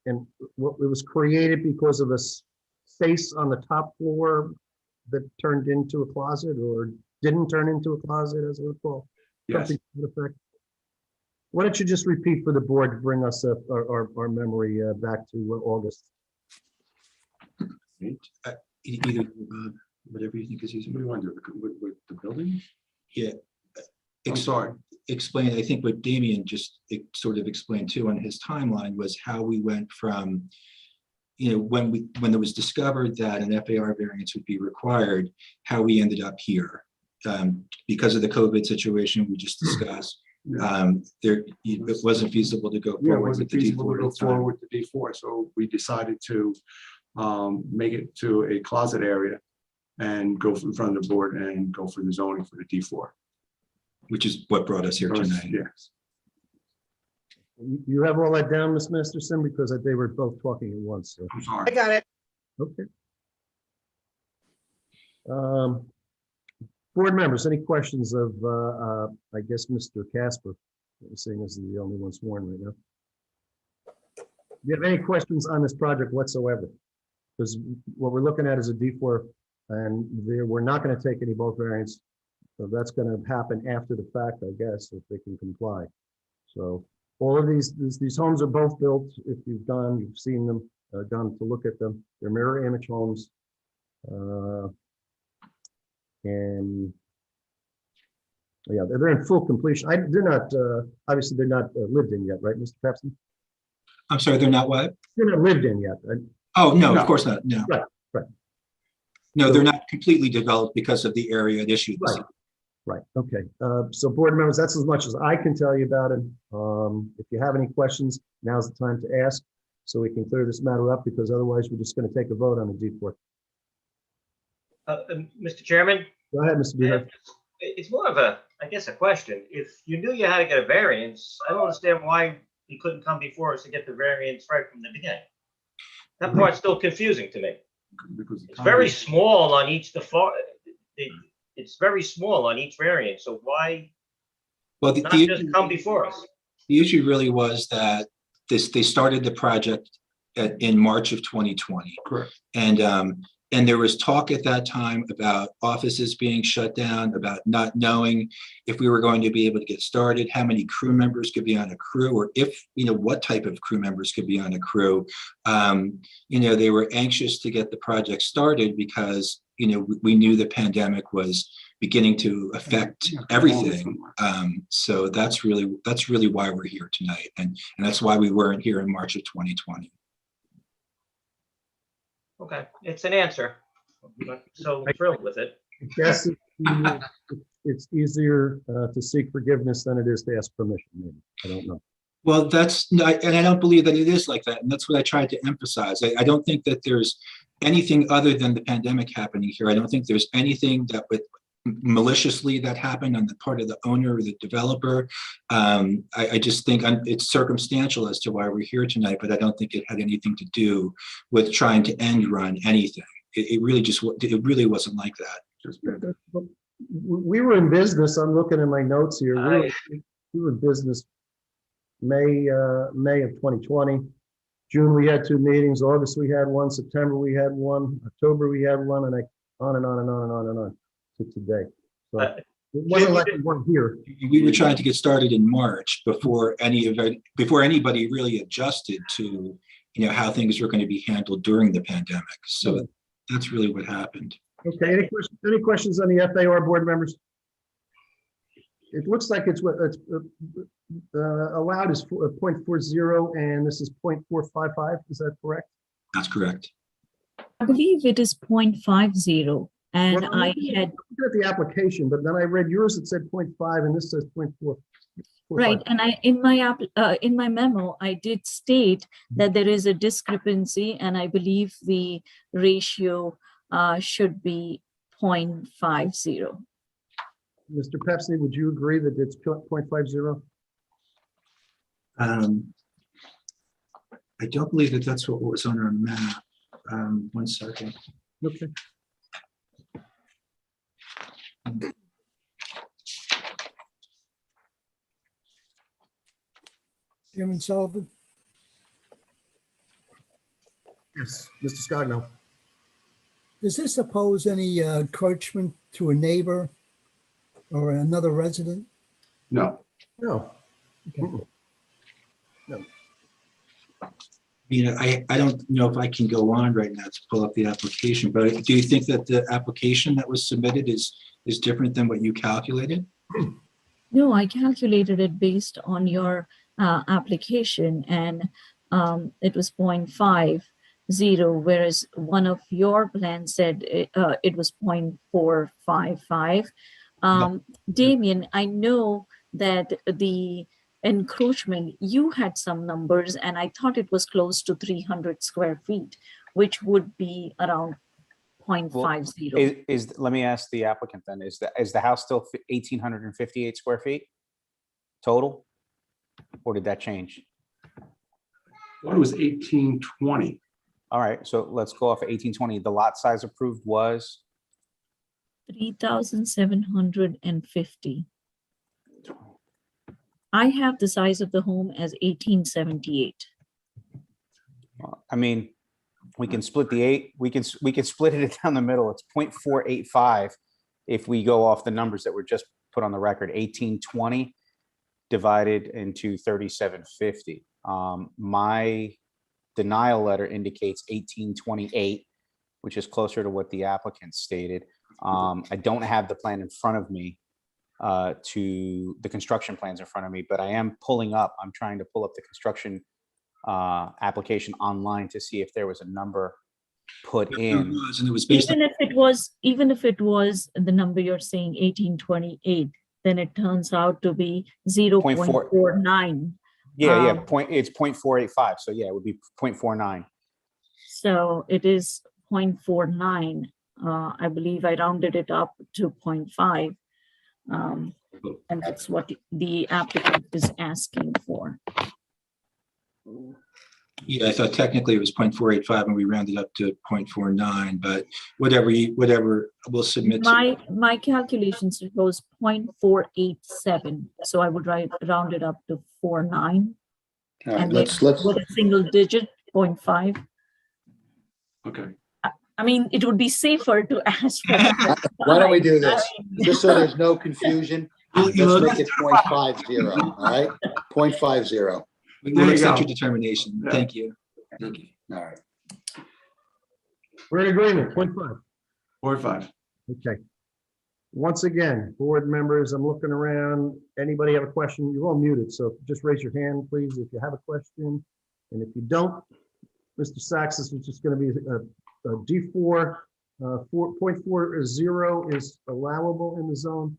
And what it was created because of a space on the top floor that turned into a closet or didn't turn into a closet, as I recall. Yes. Something to that effect. Why don't you just repeat for the board to bring us up our memory back to August? Either, whatever you think is easier. What do you want to do with the building? Yeah. I'm sorry. Explain, I think what Damien just sort of explained too on his timeline was how we went from, when it was discovered that an FAR variance would be required, how we ended up here. Because of the COVID situation we just discussed, it wasn't feasible to go Yeah, it forward with wasn't the feasible to D4 go at the time. forward with the D4, so we decided to make it to a closet area and go in front of the board and go for the zoning for the D4. Which is what brought us here tonight. Yes. You have all that down, Ms. Masterson, because they were both talking at once. So. I'm sorry. got it. Okay. Board members, any questions of, I guess, Mr. Casper, seeing as the only one sworn right now? Do you have any questions on this project whatsoever? Because what we're looking at is a D4, and we're not going to take any bulk variance. So that's going to happen after the fact, I guess, if they can comply. So all of these homes are both built. If you've seen them, gone to look at them. They're mirror image homes. And Yeah, they're in full completion. They're not, obviously, they're not lived in yet, right, Mr. Pepsi? I'm sorry, they're not what? They're not lived in yet. Oh, no, No. of course not. No. Right, right. No, So- they're not completely developed because of the area at issue. Right. Right, okay. So board members, that's as much as I can tell you about it. If you have any questions, now's the time to ask, so we can clear this matter up, because otherwise we're just going to take a vote on the D4. Mr. Chairman, Go ahead, Mr. Beaver. it's more of a, I guess, a question. If you knew you had to get a variance, I don't understand why you couldn't come before us to get the variance right from the beginning. That part's still confusing to me. Because It's very small on each, it's very small on each variant, so why Well, not just come before us? the issue really was that they started the project in March of 2020. Correct. And there was talk at that time about offices being shut down, about not knowing if we were going to be able to get started, how many crew members could be on a crew, or if, what type of crew members could be on a crew. They were anxious to get the project started because, we knew the pandemic was beginning to affect everything. So that's really why we're here tonight. And that's why we weren't here in March of 2020. Okay, it's an answer. I'm not so thrilled with it. I guess it's easier to seek forgiveness than it is to ask permission, maybe. I don't know. Well, and I don't believe that it is like that. And that's what I tried to emphasize. I don't think that there's anything other than the pandemic happening here. I don't think there's anything that would maliciously that happened on the part of the owner or the developer. I just think it's circumstantial as to why we're here tonight, but I don't think it had anything to do with trying to end run anything. It really wasn't like that. We were in business. I'm looking at my notes here. We were in business May of 2020. June, we had 2 meetings. August, we had one. September, we had one. October, we had one, and on and on and on and on and on to today. So it wasn't like we weren't here. We were trying to get started in March before anybody really adjusted to, how things were going to be handled during the pandemic. So that's really what happened. Okay, any questions on the FAR board members? It looks like it's allowed is 0.40 and this is 0.455. Is that correct? That's correct. I believe it is 0.50, and Well, I had looked at the application, but then I read yours, it said 0.5 and this says 0.4. right, and in my memo, I did state that there is a discrepancy, and I believe the ratio should be 0.50. Mr. Pepsi, would you agree that it's 0.50? I don't believe that that's what was on our map. 1 second. Okay. Chairman Sullivan, Yes, Mr. Scogno. does this oppose any encroachment to a neighbor or another resident? No. No. Okay. I don't know if I can go on right now to pull up the application, but do you think that the application that was submitted is different than what you calculated? No, I calculated it based on your application, and it was 0.50, whereas one of your plans said it was 0.455. Damien, I know that the encroachment, you had some numbers, and I thought it was close to 300 square feet, which would be around 0.50. Let me ask the applicant then, is the house still 1,858 square feet total? Or did that change? One was 1820. All right, so let's go off of 1820. The lot size approved was? 3,750. I have the size of the home as 1878. I mean, we can split the 8, we can split it down the middle. It's 0.485 if we go off the numbers that were just put on the record, 1820 divided into 3750. My denial letter indicates 1828, which is closer to what the applicant stated. I don't have the plan in front of me. to the construction plans in front of me, but I'm trying to pull up the construction application online to see if there was a number put in. And it was based on, Even if it was the number you're saying 1828, then it turns out to be 0.49. Yeah, it's 0.485. So yeah, it would be 0.49. So it is 0.49. I believe I rounded it up to 0.5. And that's what the applicant is asking for. yeah, I thought technically it was 0.485 and we rounded up to 0.49, but whatever we'll submit. My calculations, it was 0.487. So I would round it up to 49. All right, And let's, then with a single digit, 0.5. Okay. I mean, it would be safer to ask for. why don't we do this? Just so there's no confusion, let's make it 0.50, all right? 0.50. We'll accept go. your determination. Yeah. Thank you. Thank you. All right. We're in agreement, 0.5. 45. Okay. Once again, board members, I'm looking around. Anybody have a question? You're all muted, so just raise your hand, please, if you have a question. And if you don't, Mr. Sachs, this is just going to be a D4. 4.40 is allowable in the zone,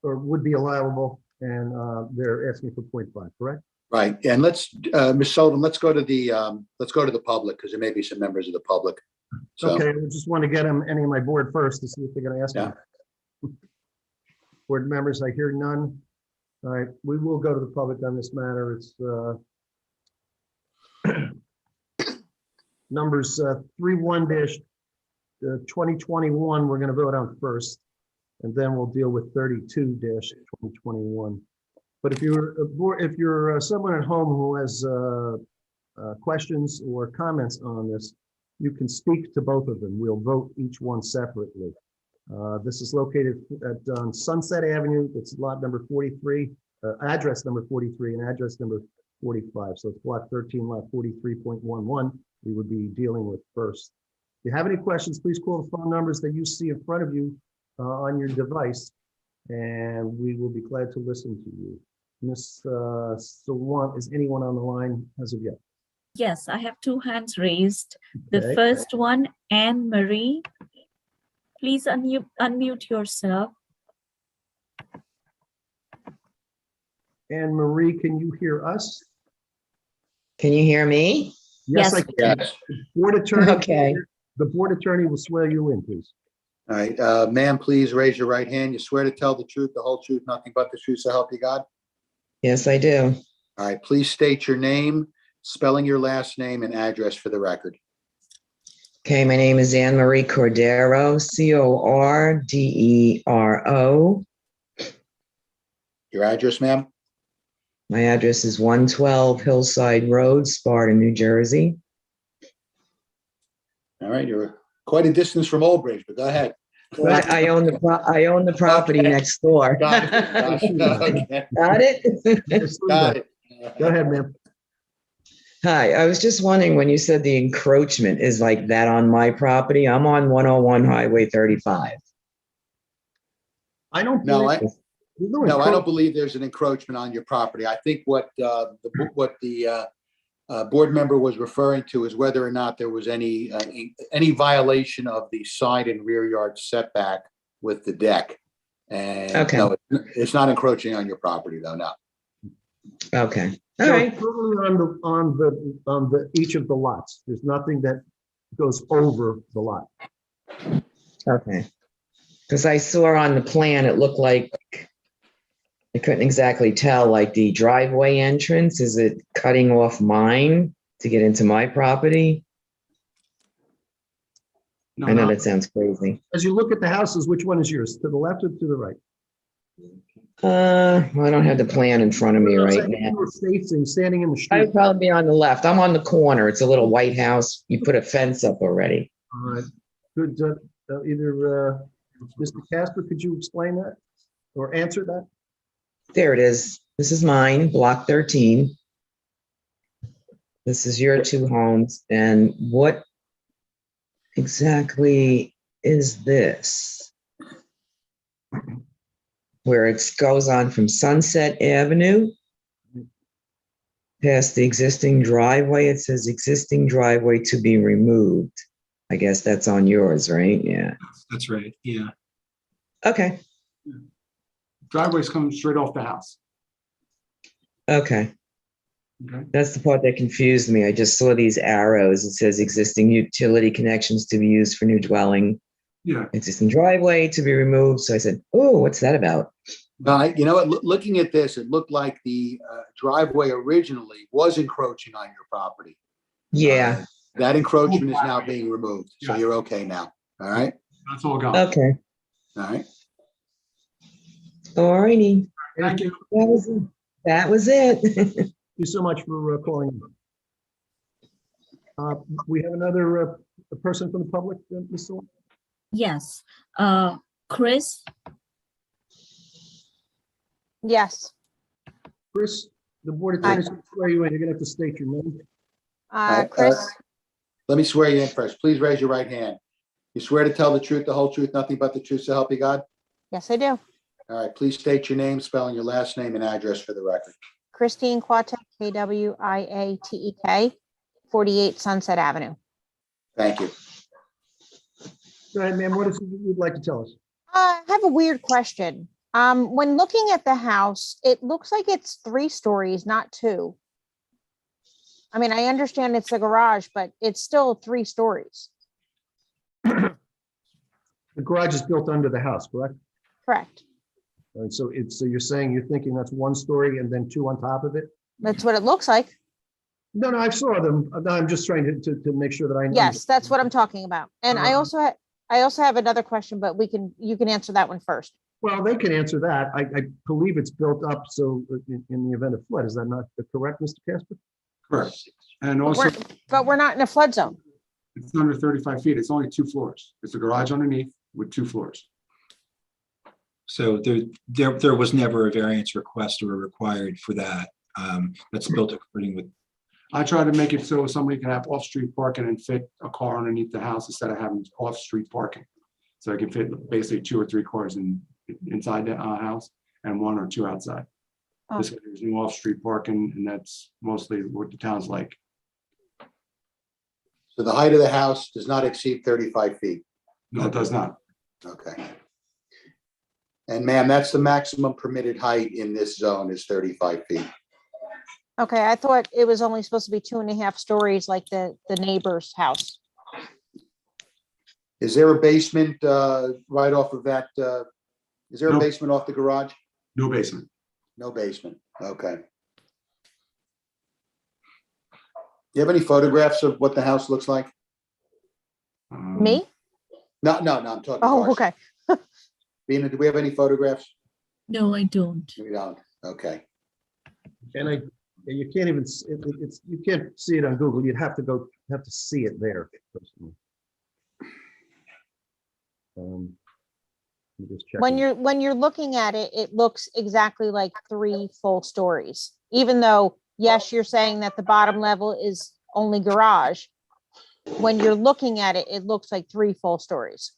or would be allowable, and they're asking for 0.5, correct? Right, and let's, Ms. Sullivan, let's go to the public, because there may be some members of the public. So, Okay, I just want to get them, any of my board first to see if they're going to ask me. Board members, I hear none. All right, we will go to the public on this matter. It's numbers 31-2021, we're going to vote on first, and then we'll deal with 32-2021. But if you're someone at home who has questions or comments on this, you can speak to both of them. We'll vote each one separately. This is located at Sunset Avenue. It's lot number 43, address number 43, and address number 45. So it's block 13, lot 43.11. We would be dealing with first. If you have any questions, please call the phone numbers that you see in front of you on your device, and we will be glad to listen to you. Ms. Sawant, is anyone on the line as of yet? Yes, I have two hands raised. The Okay. first one, Anne Marie. Please unmute yourself. Anne Marie, can you hear us? Can you hear me? Yes, Yes. I can. yes. Board attorney. Okay. The board attorney will swear you in, please. All right, ma'am, please raise your right hand. You swear to tell the truth, the whole truth, nothing but the truth, so help you God? Yes, I do. All right, please state your name, spelling your last name, and address for the record. Okay, my name is Anne Marie Cordero, Cordero. Your address, ma'am? My address is 112 Hillside Road, Sparta, New Jersey. All right, you're quite a distance from Old Bridge, but go ahead. I own the property Okay. next door. Got it. Okay. Got it? Got it. Go ahead, ma'am. Hi, I was just wondering when you said the encroachment is like that on my property. I'm on 101 Highway 35. I don't. No, believe- I there's no don't encroachment. believe there's an encroachment on your property. I think what the board member was referring to is whether or not there was any violation of the side and rear yard setback with the deck. And Okay. no, it's not encroaching on your property though, no. Okay, all No, right. it's totally on the each of the lots. There's nothing that goes over the lot. Okay. Because I saw on the plan, it looked like, I couldn't exactly tell, like the driveway entrance, is it cutting off mine to get into my property? No, I know no. that sounds crazy. As you look at the houses, which one is yours? To the left or to the right? I don't have the plan in front of me right If now. you were facing, standing in the I street. would probably be on the left. I'm on the corner. It's a little white house. You put a fence up already. All right. Good. Either Mr. Casper, could you explain that or answer that? There it is. This is mine, block 13. This is your two homes. And what exactly is this? where it goes on from Sunset Avenue past the existing driveway. It says existing driveway to be removed. I guess that's on yours, right? Yeah. That's right. Yeah. Okay. Driveways come straight off the house. Okay. Okay. That's the part that confused me. I just saw these arrows. It says existing utility connections to be used for new dwelling, Yeah. existing driveway to be removed. So I said, oh, what's that about? You know what, looking at this, it looked like the driveway originally was encroaching on your property. Yeah. That encroachment is now being removed, so you're okay now. All right, That's all gone. Okay. all right. All righty. Thank you. That was it. Thank you so much for calling. We have another person from the public, Ms. Thorne? Yes. Chris, Yes. Chris, the board attorney swear you in. You're gonna have to state your name. Chris, Let me swear you in first. Please raise your right hand. You swear to tell the truth, the whole truth, nothing but the truth, so help you God? yes, I do. All right, please state your name, spelling your last name and address for the record. Christine Quatek, Kwiatek, 48 Sunset Avenue. Thank you. Go ahead, ma'am. What is it you'd like to tell us? I have a weird question. When looking at the house, it looks like it's 3 stories, not 2. I mean, I understand it's a garage, but it's still 3 stories. The garage is built under the house, correct? Correct. And so you're saying you're thinking that's 1 story and then 2 on top of it? That's what it looks like. No, I saw them. No, I'm just trying to make sure that I know. Yes, that's what I'm talking about. And I also have another question, but you can answer that one first. Well, they can answer that. I believe it's built up so in the event of flood. Is that not correct, Mr. Casper? Correct. And also, But we're not in a flood zone. it's under 35 feet. It's only 2 floors. It's a garage underneath with 2 floors. So there was never a variance request or required for that. That's built according with. I try to make it so somebody can have off-street parking and fit a car underneath the house instead of having off-street parking. So I can fit basically 2 or 3 cars inside the house and 1 or 2 outside. Oh. This way there's no off-street parking, and that's mostly what the town's like. So the height of the house does not exceed 35 feet. No, it does not. Okay. And ma'am, that's the maximum permitted height in this zone is 35 feet. Okay, I thought it was only supposed to be 2.5 stories like the neighbor's house. Is there a basement right off of that? Is there a No. basement off the garage? No basement. No basement. Okay. Do you have any photographs of what the house looks like? Me? No, I'm talking. Oh, Darcy. okay. Bina, do we have any photographs? no, I don't. We don't. Okay. And you can't even, you can't see it on Google. You'd have to see it there. Personally. I'm just checking. When you're looking at it, it looks exactly like 3 full stories. Even though, yes, you're saying that the bottom level is only garage. When you're looking at it, it looks like 3 full stories.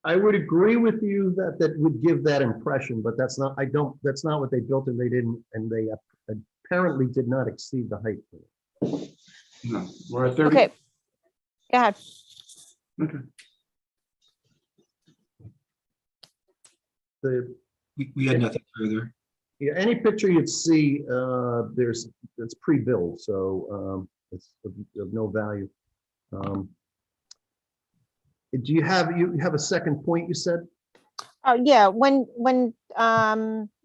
I would agree with you that would give that impression, but that's not what they built and they apparently did not exceed the height. No, we're at 30. Okay. Go ahead. Okay. We had nothing further. Yeah, any picture you'd see, it's pre-built, so it's of no value. Do you have a second point you said? Oh, yeah, when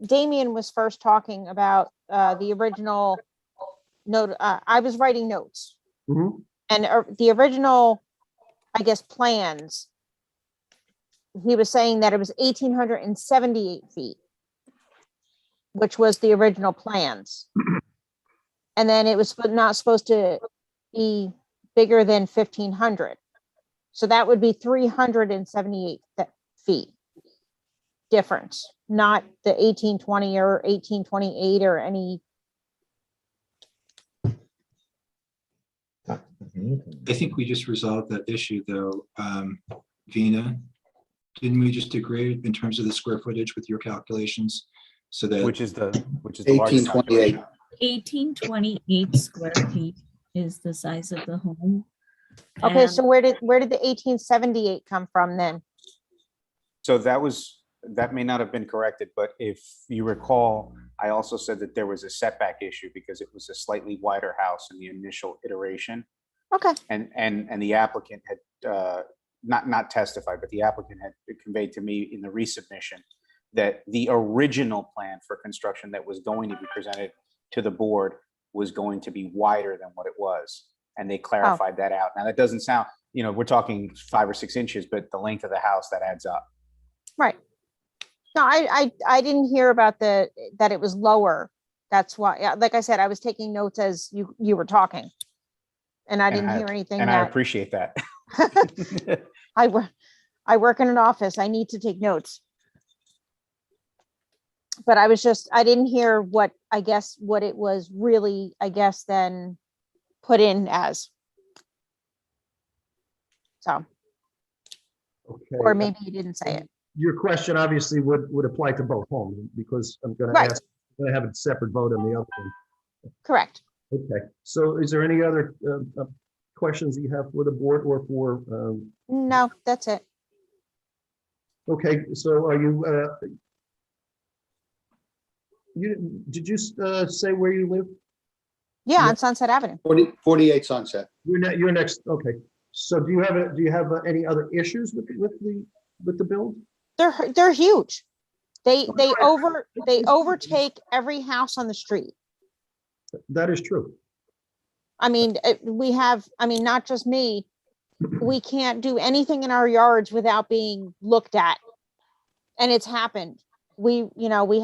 Damien was first talking about the original note, I was writing notes. Mhm. And the original, I guess, plans, he was saying that it was 1,878 feet, which was the original plans. And then it was not supposed to be bigger than 1,500. So that would be 378 feet difference, not the 1820 or 1828 or any. I think we just resolved that issue though, Vina. Didn't we just agree in terms of the square footage with your calculations? So that, Which is the largest house. 1828. 1828 square feet is the size of the home. Okay, And so where did the 1878 come from then? So that may not have been corrected, but if you recall, I also said that there was a setback issue because it was a slightly wider house in the initial iteration. Okay, And the applicant had, not testified, but the applicant had conveyed to me in the resubmission that the original plan for construction that was going to be presented to the board was going to be wider than what it was. And they clarified that out. Now, that doesn't sound, we're talking 5 or 6 inches, but the length of the house, that adds up. right. No, I didn't hear about that it was lower. That's why, yeah, like I said, I was taking notes as you were talking. And I didn't hear anything And I that appreciate that. I work in an office. I need to take notes. But I didn't hear what it was really, then put in as. So, Okay. or maybe you didn't say it. Your question obviously would apply to both homes because I'm going to Right. ask, I'm going to have a separate vote on the other one. Correct. Okay, so is there any other questions you have for the board or for, No, that's it. okay, so are you, did you say where you live? Yeah, Yeah. on Sunset Avenue. 48 Sunset. You're next, okay. So do you have any other issues with the build? They're huge. They overtake every house on the street. That is true. I mean, not just me. We can't do anything in our yards without being looked at. And it's happened. We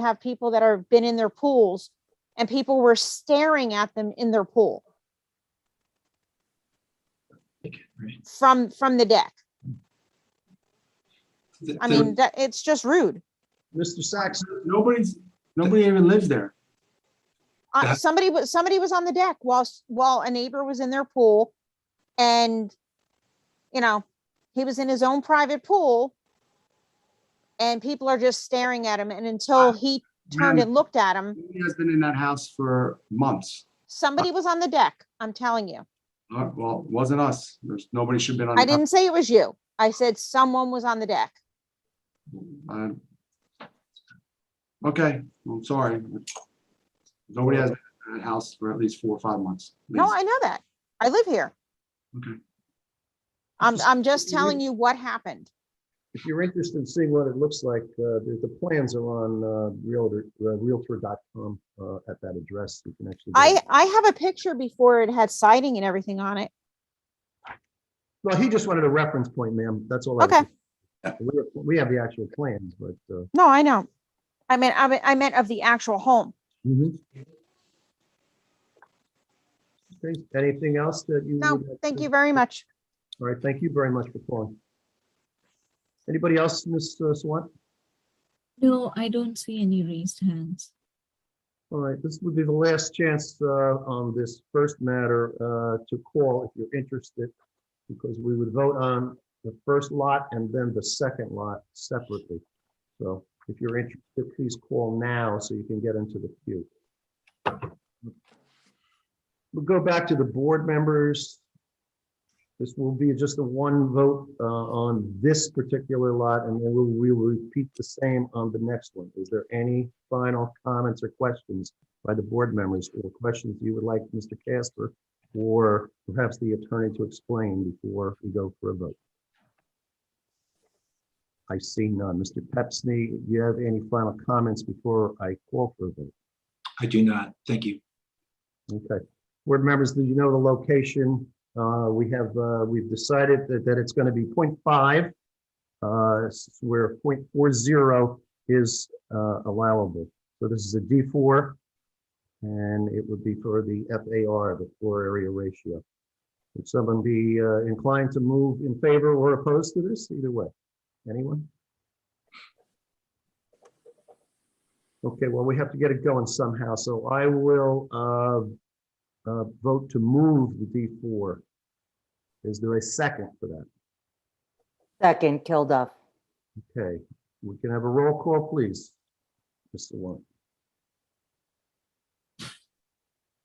have people that have been in their pools and people were staring at them in their pool from the deck. I mean, it's just rude. Mr. Sachs, Nobody even lives there. Somebody was on the deck while a neighbor was in their pool, and he was in his own private pool, and people are just staring at him. And until he turned and looked at him, He has been in that house for months. somebody was on the deck. I'm telling you. Well, it wasn't us. Nobody should have been on. I didn't say it was you. I said someone was on the deck. Okay, I'm sorry. Nobody has been in that house for at least 4 or 5 months. at No, least. I know that. I live here. Okay. I'm just telling you what happened. if you're interested in seeing what it looks like, the plans are on realtor.com at that address. You can actually. I have a picture before it had siding and everything on it. Well, he just wanted a reference point, ma'am. That's all. Okay. We have the actual plans, but. No, I know. I meant of the actual home. Mhm. Okay, anything else that you? No, would like thank to- you very much. All right, thank you very much for calling. Anybody else, Ms. Swan? no, I don't see any raised hands. All right, this would be the last chance on this first matter to call if you're interested, because we would vote on the first lot and then the second lot separately. So if you're interested, please call now so you can get into the queue. We'll go back to the board members. This will be just a one vote on this particular lot, and then we will repeat the same on the next one. Is there any final comments or questions by the board members, or questions you would like Mr. Casper or perhaps the attorney to explain before we go for a vote? I see none. Mr. Pepsney, do you have any final comments before I call for a vote? I do not. Thank you. Okay. Board members, do you know the location? We've decided that it's going to be 0.5, where 0.40 is allowable. So this is a D4, and it would be for the FAR, the floor area ratio. Would someone be inclined to move in favor or opposed to this? Either way. Anyone? Okay, well, we have to get it going somehow, so I will vote to move the D4. Is there a second for that? Second, Kilduff. Okay, we can have a roll call, please. Mr. Wundt.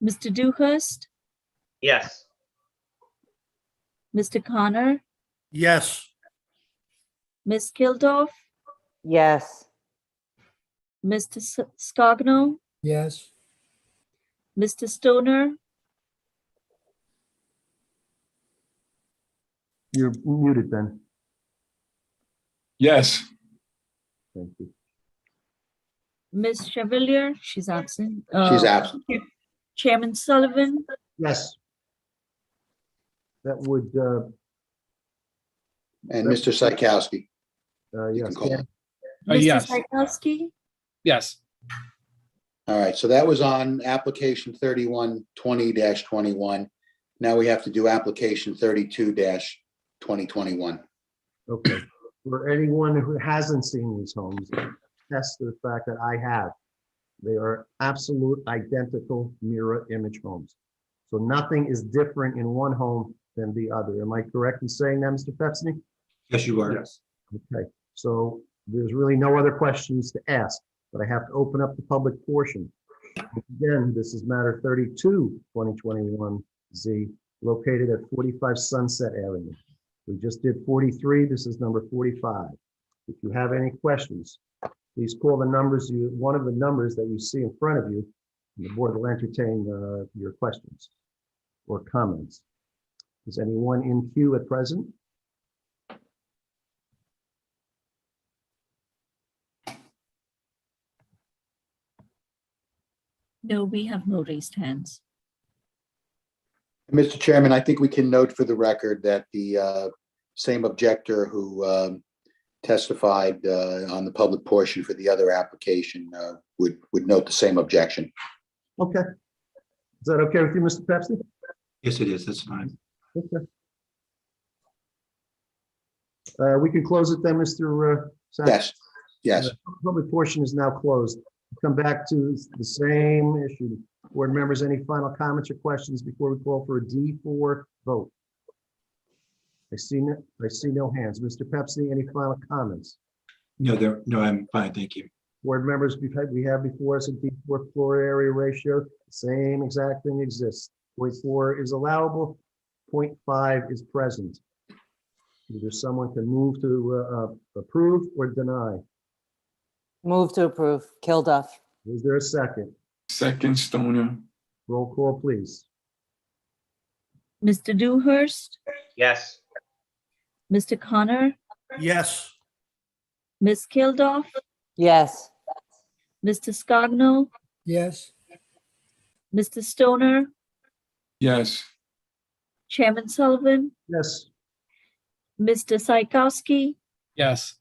Mr. Dewhurst, Yes. Mr. Connor, Yes. Ms. Kilduff, Yes. Mr. Scogno, Yes. Mr. Stoner, You're muted, Ben. Yes. Thank you. Ms. Chevalier, she's absent. She's absent. Chairman Sullivan, Yes. That would, And Mr. Psychowski. You yes. can call him. Mr. Yes. Tchaikovsky, Yes. All right, so that was on application 3120-21. Now we have to do application 32-2021. Okay. For anyone who hasn't seen these homes, that's the fact that I have. They are absolute identical mirror image homes. So nothing is different in one home than the other. Am I correct in saying that, Mr. Pepsney? Yes, you are. Yes. Okay, so there's really no other questions to ask, but I have to open up the public portion. Again, this is matter 32, 2021Z, located at 45 Sunset Avenue. We just did 43, this is number 45. If you have any questions, please call the numbers, one of the numbers that you see in front of you, and the board will entertain your questions or comments. Is anyone in queue at present? no, we have no raised hands. Mr. Chairman, I think we can note for the record that the same objector who testified on the public portion for the other application would note the same objection. Okay. Is that okay with you, Mr. Pepsi? Yes, it is. That's fine. Okay. We can close it then, Mr. Sacks? Yes, yes. The public portion is now closed. Come back to the same issue. Board members, any final comments or questions before we call for a D4 vote? I see no hands. Mr. Pepsi, any final comments? No, I'm fine. Thank you. Board members, we have before us a D4 floor area ratio. The same exact thing exists. 0.4 is allowable, 0.5 is present. Either someone can move to approve or deny. Move to approve. Kilduff. Is there a second? Second, Stoner. Roll call, please. Mr. Dewhurst, Yes. Mr. Connor, Yes. Ms. Kilduff, Yes. Mr. Scogno, Yes. Mr. Stoner, Yes. Chairman Sullivan, Yes. Mr. Tchaikovsky, Yes.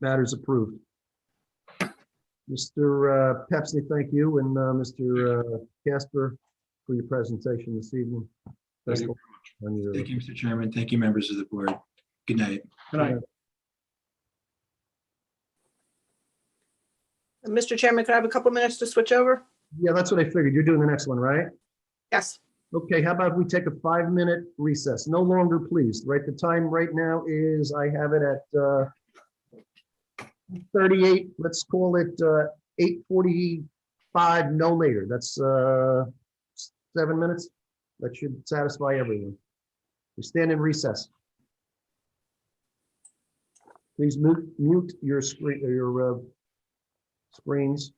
Matters approved. Mr. Pepsi, thank you, and Mr. Casper for your presentation this evening. Thank you On your- Thank you, Mr. Chairman. Thank you, members of the board. Good night. Good night. Mr. Chairman, could I have a couple minutes to switch over? Yeah, that's what I figured. You're doing the next one, right? Yes. Okay, how about we take a 5-minute recess? No longer, please. Right, the time right now is, I have it at 38, let's call it 8:45, no later. That's 7 minutes. That should satisfy everyone. We stand in recess. Please mute your screen, your screens.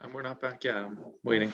And we're not back yet. I'm waiting.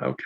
Okay.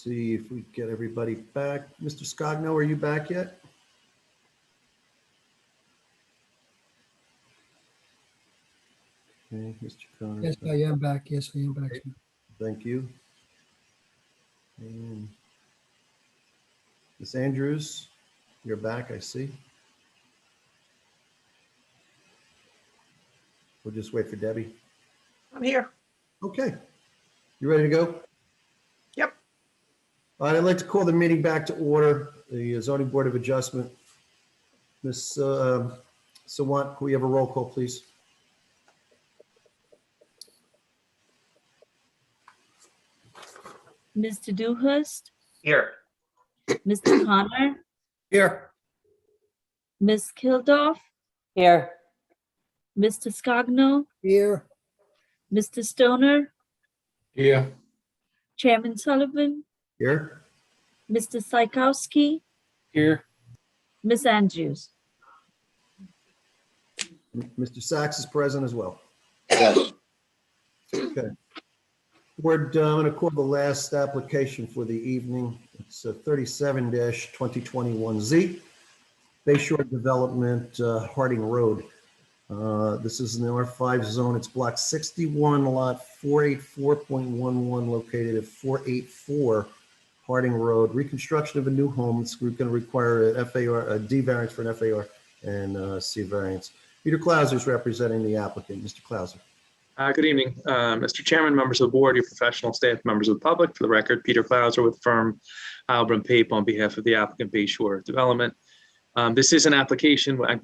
see if we get everybody back. Mr. Scogno, are you back yet? Okay, Mr. Connor. Yes, I am back. Yes, I am back. Thank you. And Ms. Andrews, you're back, I see. We'll just wait for Debbie. I'm here. Okay. You ready to go? Yep. All right, I'd like to call the meeting back to order. The zoning board of adjustment. Ms. Sawant, can we have a roll call, please? Mr. Dewhurst, Here. Mr. Connor, Here. Ms. Kilduff, Here. Mr. Scogno, Here, Mr. Stoner, Here. Chairman Sullivan, Here? Mr. Psychowski, Here. Ms. Andrews. Mr. Sachs is present as well. Yes. Okay. Board, I'm going to call the last application for the evening. It's 37-2021Z, Bayshore Development, Harding Road. This is in the R5 zone. It's block 61, lot 484.11, located at 484 Harding Road. Reconstruction of a new home. It's going to require a FAR, a D variance for an FAR and C variance. Peter Clauser is representing the applicant. Mr. Clauser. Good evening, Mr. Chairman, members of the board, your professional staff, members of the public. For the record, Peter Clauser with firm Albert Pape on behalf of the applicant Bayshore Development. This is an application. I've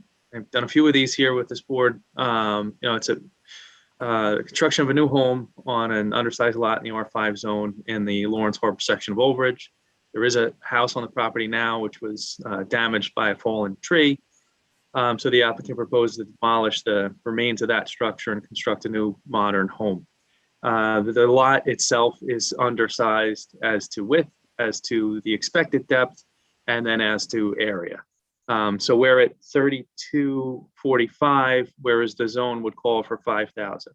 done a few of these here with this board. It's a construction of a new home on an undersized lot in the R5 zone in the Lawrence Harbor section of Overbridge. There is a house on the property now which was damaged by a fallen tree. So the applicant proposes to demolish the remains of that structure and construct a new modern home. The lot itself is undersized as to width, as to the expected depth, and then as to area. So we're at 3245, whereas the zone would call for 5,000.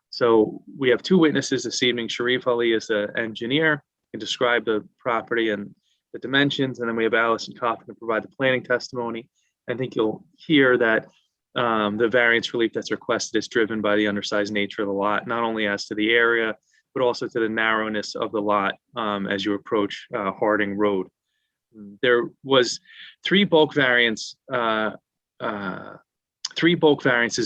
So we have two witnesses this evening. Sharif Ali is the engineer, can describe the property and the dimensions, and then we have Allison Coffin to provide the planning testimony. I think you'll hear that the variance relief that's requested is driven by the undersized nature of the lot, not only as to the area, but also to the narrowness of the lot as you approach Harding Road. There was three bulk variances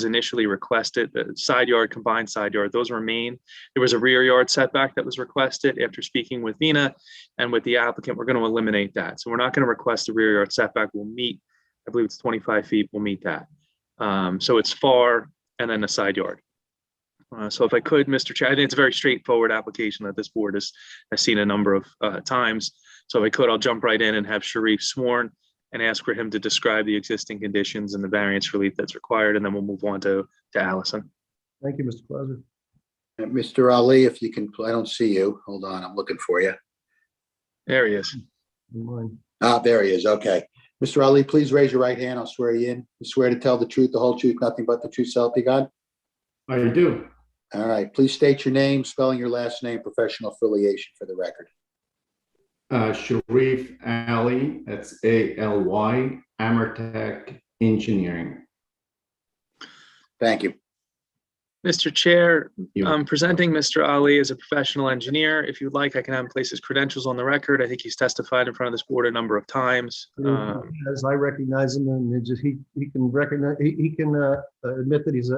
initially requested, the side yard, combined side yard, those remain. There was a rear yard setback that was requested. After speaking with Vina and with the applicant, we're going to eliminate that. So we're not going to request the rear yard setback. We'll meet, I believe it's 25 feet, we'll meet that. So it's far and then the side yard. So if I could, Mr. Chair, I think it's a very straightforward application that this board has seen a number of times. So if I could, I'll jump right in and have Sharif sworn and ask for him to describe the existing conditions and the variance relief that's required, and then we'll move on to Allison. Thank you, Mr. Clauser. Mr. Ali, if you can, I don't see you. Hold on, I'm looking for you. There he is. There he is. Okay. Mr. Ali, please raise your right hand. I'll swear you in. You swear to tell the truth, the whole truth, nothing but the truth, so help you God? I do. All right. Please state your name, spelling your last name, professional affiliation for the record. Sharif Ali, that's ALY, Amertech Engineering. Thank you. Mr. Chair, You. I'm presenting Mr. Ali as a professional engineer. If you'd like, I can have him place his credentials on the record. I think he's testified in front of this board a number of times. As I recognize him, and he can recognize, he can admit that he's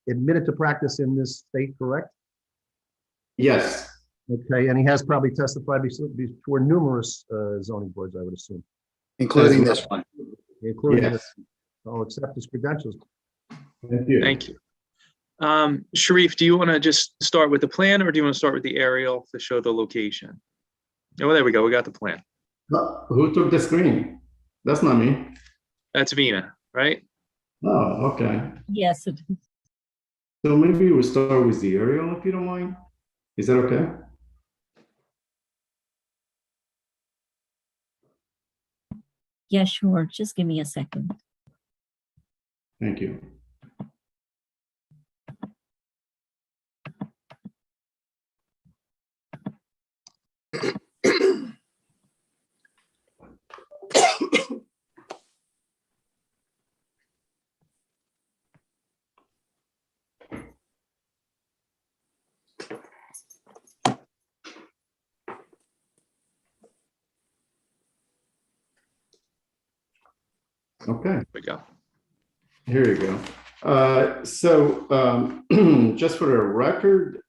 admitted to practice in this state, correct? Yes. Okay, and he has probably testified before numerous zoning boards, I would assume. Including this one. Including Yes. this. I'll accept his credentials. Thank you. Thank you. Sharif, do you want to just start with the plan, or do you want to start with the aerial to show the location? Oh, there we go. We got the plan. Who took the screen? That's not me. That's Vina, right? Oh, okay. Yes, it is. So maybe we'll start with the aerial, if you don't mind. Is that okay? Yeah, sure. Just give me a second. Thank you. Okay, There we go. here you go. Just for the record,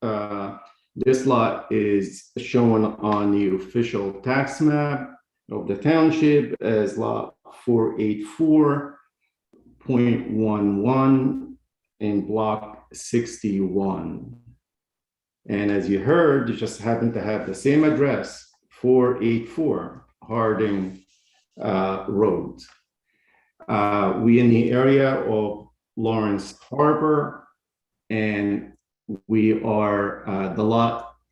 this lot is shown on the official tax map of the township as lot 484.11 in block 61. And as you heard, you just happen to have the same address, 484 Harding Road. We in the area of Lawrence Harbor, and we are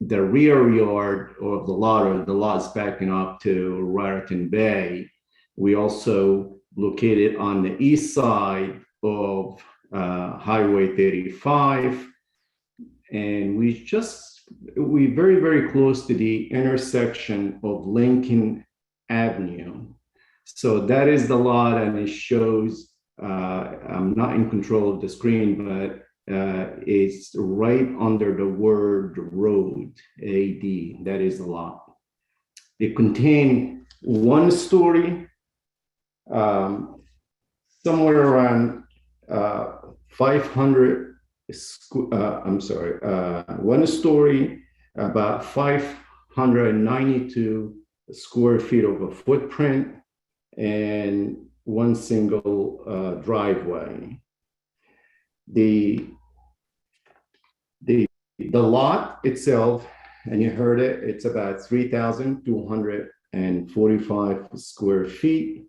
the rear yard of the lot, or the lot's backing up to Raritan Bay. We also located on the east side of Highway 35, and we very, very close to the intersection of Lincoln Avenue. So that is the lot, and it shows, I'm not in control of the screen, but it's right under the word road, AD, that is the lot. It contains one story, somewhere around 500, one story, about 592 square feet of a footprint, and one single driveway. The lot itself, and you heard it, it's about 3,245 square feet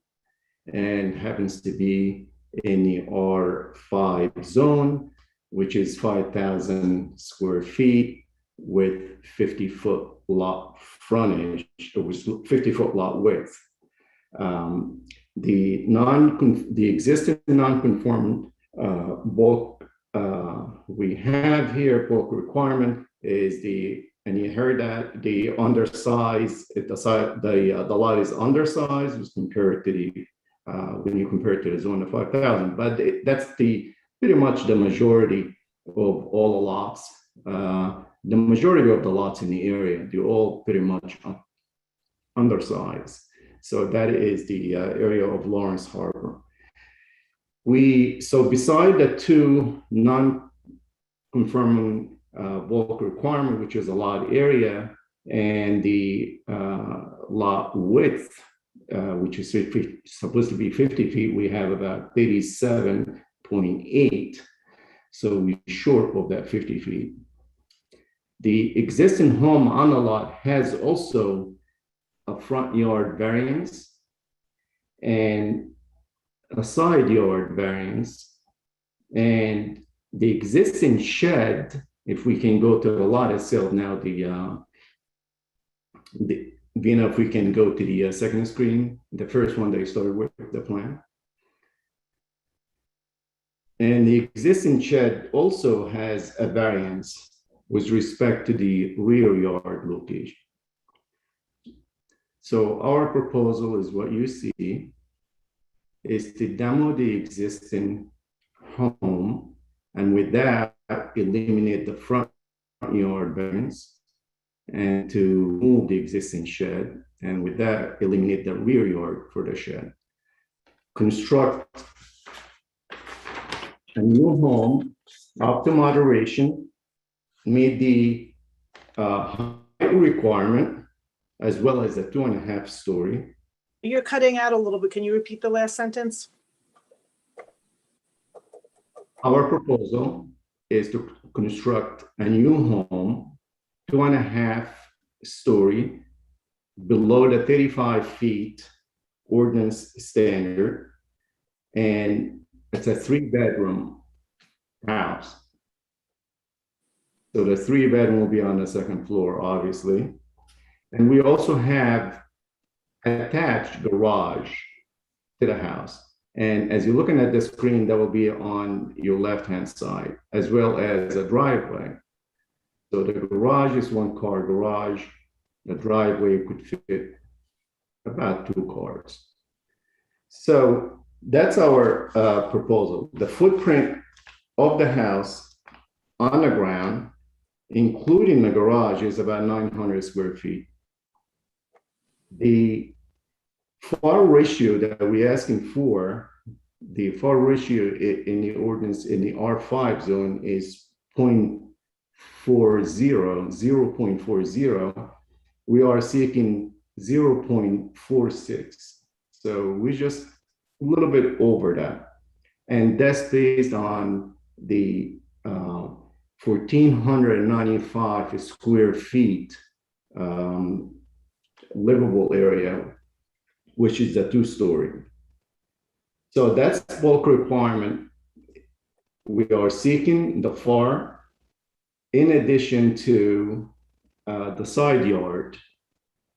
and happens to be in the R5 zone, which is 5,000 square feet with 50-foot lot frontage. It was 50-foot lot width. The existing non-conformant bulk we have here, bulk requirement is and you heard that the undersize, the lot is undersized as compared to when you compare it to the zone of 5,000, but that's pretty much the majority of all the lots. The majority of the lots in the area, they're all pretty much undersized. So that is the area of Lawrence Harbor. So beside the two non-conforming bulk requirement, which is a lot area, and the lot width, which is supposed to be 50 feet, we have about 37.8. So we're short of that 50 feet. The existing home on the lot has also a front yard variance and a side yard variance. And the existing shed, if we can go to the lot itself now, if we can go to the second screen, the first one they started with, the plan. And the existing shed also has a variance with respect to the rear yard location. So our proposal is what you see is to demo the existing home, and with that, eliminate the front yard variance, and to move the existing shed, and with that, eliminate the rear yard for the shed. Construct a new home up to moderation, meet the height requirement, as well as a 2.5 story. You're cutting out a little bit. Can you repeat the last sentence? Our proposal is to construct a new home, 2.5 story, below the 35 feet ordinance standard, and it's a 3-bedroom house. So the 3-bedroom will be on the second floor, obviously. And we also have attached garage to the house. And as you're looking at the screen, that will be on your left-hand side, as well as a driveway. So the garage is 1-car garage. The driveway could fit about 2 cars. So that's our proposal. The footprint of the house on the ground, including the garage, is about 900 square feet. The FAR ratio that we're asking for the FAR ratio in the ordinance in the R5 zone is 0.40. We are seeking 0.46. So we're just a little bit over that. And that's based on the 1,495 square feet livable area, which is the 2-story. So that's bulk requirement. We are seeking the FAR in addition to the side yard.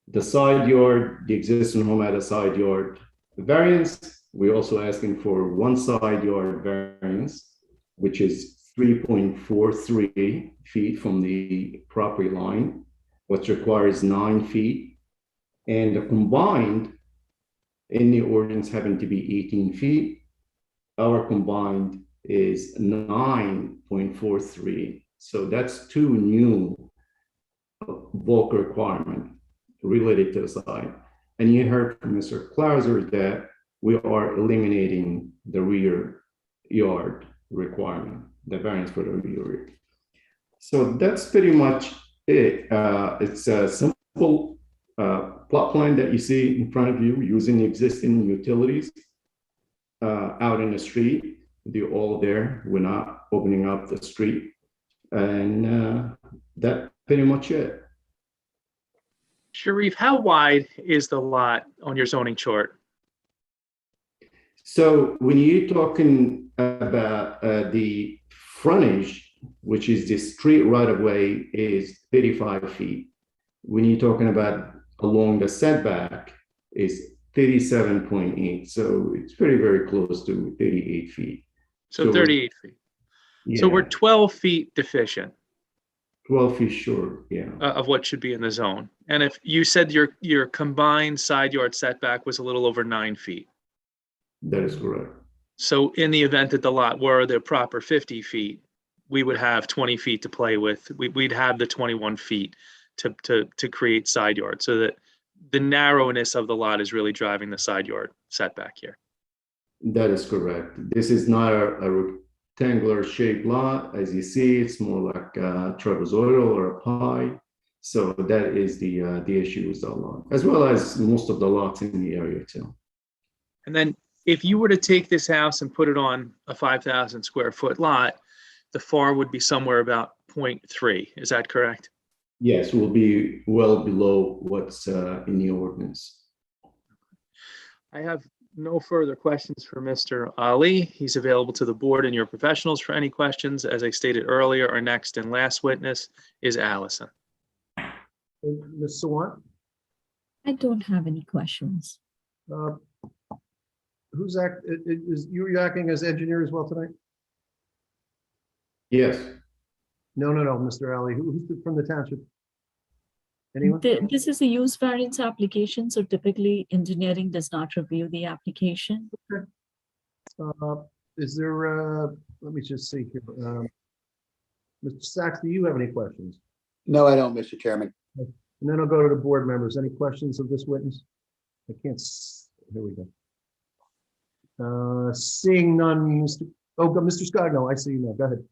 The side yard, the existing home had a side yard variance. We're also asking for one side yard variance, which is 3.43 feet from the property line, which requires 9 feet. And the combined in the ordinance having to be 18 feet. Our combined is 9.43. So that's 2 new bulk requirement related to the side. And you heard from Mr. Clauser that we are eliminating the rear yard requirement, the variance for the rear yard. So that's pretty much it. It's a simple plot plan that you see in front of you using the existing utilities out in the street. They're all there. We're not opening up the street. And that's pretty much it. Sharif, how wide is the lot on your zoning chart? So when you're talking about the frontage, which is the street right of way, is 35 feet. When you're talking about along the setback, is 37.8. So it's very close to 38 feet. So 38 feet. Yeah, So we're 12 feet deficient 12 feet short, yeah. of what should be in the zone. And if you said your combined side yard setback was a little over 9 feet. That is correct. So in the event that the lot were the proper 50 feet, we would have 20 feet to play with. We'd have the 21 feet to create side yard, so that the narrowness of the lot is really driving the side yard setback here. That is correct. This is not a rectangular shaped lot. As you see, it's more like a trapezoidal or a pie. So that is the issue with the lot, as well as most of the lots in the area too. And then if you were to take this house and put it on a 5,000 square foot lot, the FAR would be somewhere about 0.3. Is that correct? Yes, will be well below what's in the ordinance. I have no further questions for Mr. Ali. He's available to the board and your professionals for any questions. As I stated earlier, our next and last witness is Allison. Ms. Sawant? I don't have any questions. Who's is you acting as engineer as well tonight? Yes. No, Mr. Ali. Who's from the township? Anyone? This is a use variance application, so typically engineering does not review the application. Okay. Is there, let me just see here. Mr. Sachs, do you have any questions? No, I don't, Mr. Chairman. And then I'll go to the board members. Any questions of this witness? I can't, here we go. Seeing none, Mr. Scogno, I see you now. Go ahead.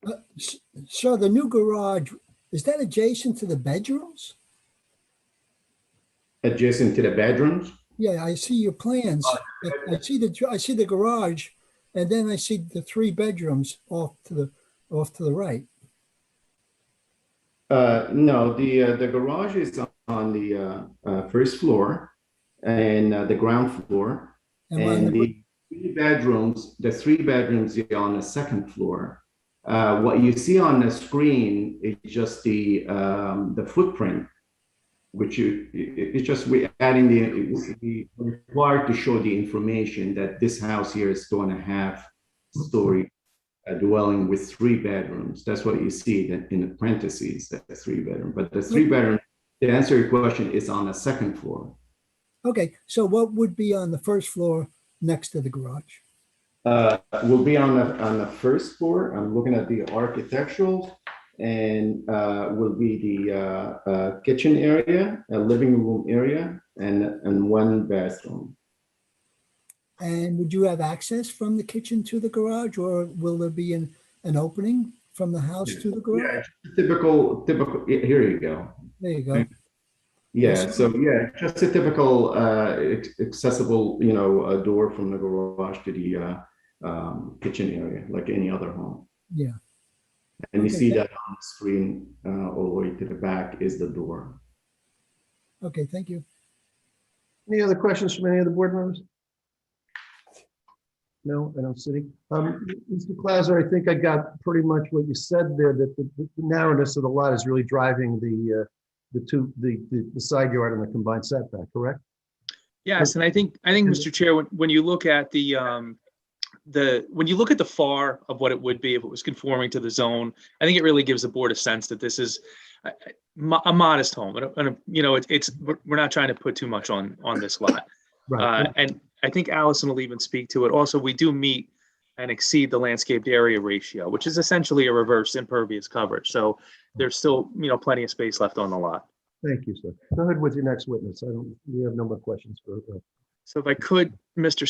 So the new garage, is that adjacent to the bedrooms? Adjacent to the bedrooms? Yeah, I see your plans. I see the garage, and then I see the 3 bedrooms off to the right. No, the garage is on the first floor and the ground floor. And the 3 bedrooms, the 3 bedrooms are on the second floor. What you see on the screen is just the footprint, which it's just we adding we required to show the information that this house here is going to have story dwelling with 3 bedrooms. That's what you see that in the parentheses, that 3 bedroom. But the 3 bedroom, to answer your question, is on the second floor. Okay, so what would be on the first floor next to the garage? Will be on the first floor. I'm looking at the architectural, and will be the kitchen area, a living room area, and 1 bathroom. And would you have access from the kitchen to the garage, or will there be an opening from the house to the garage? Typical, here you go. There you go. Yeah, so yeah, just a typical accessible, a door from the garage to the kitchen area, like any other home. Yeah. And you Okay, see that on the screen, all the way to the back is the door. Okay, thank you. Any other questions from any of the board members? No, I don't see. Mr. Clauser, I think I got pretty much what you said there, that the narrowness of the lot is really driving the side yard and the combined setback, correct? Yes, and I think, Mr. Chair, when you look at when you look at the FAR of what it would be if it was conforming to the zone, I think it really gives the board a sense that this is a modest home, and we're not trying to put too much on this lot. Right. And I think Allison will even speak to it. Also, we do meet and exceed the landscaped area ratio, which is essentially a reverse impervious coverage. So there's still, plenty of space left on the lot. Thank you, sir. Go ahead with your next witness. We have no more questions for. So if I could, Mr.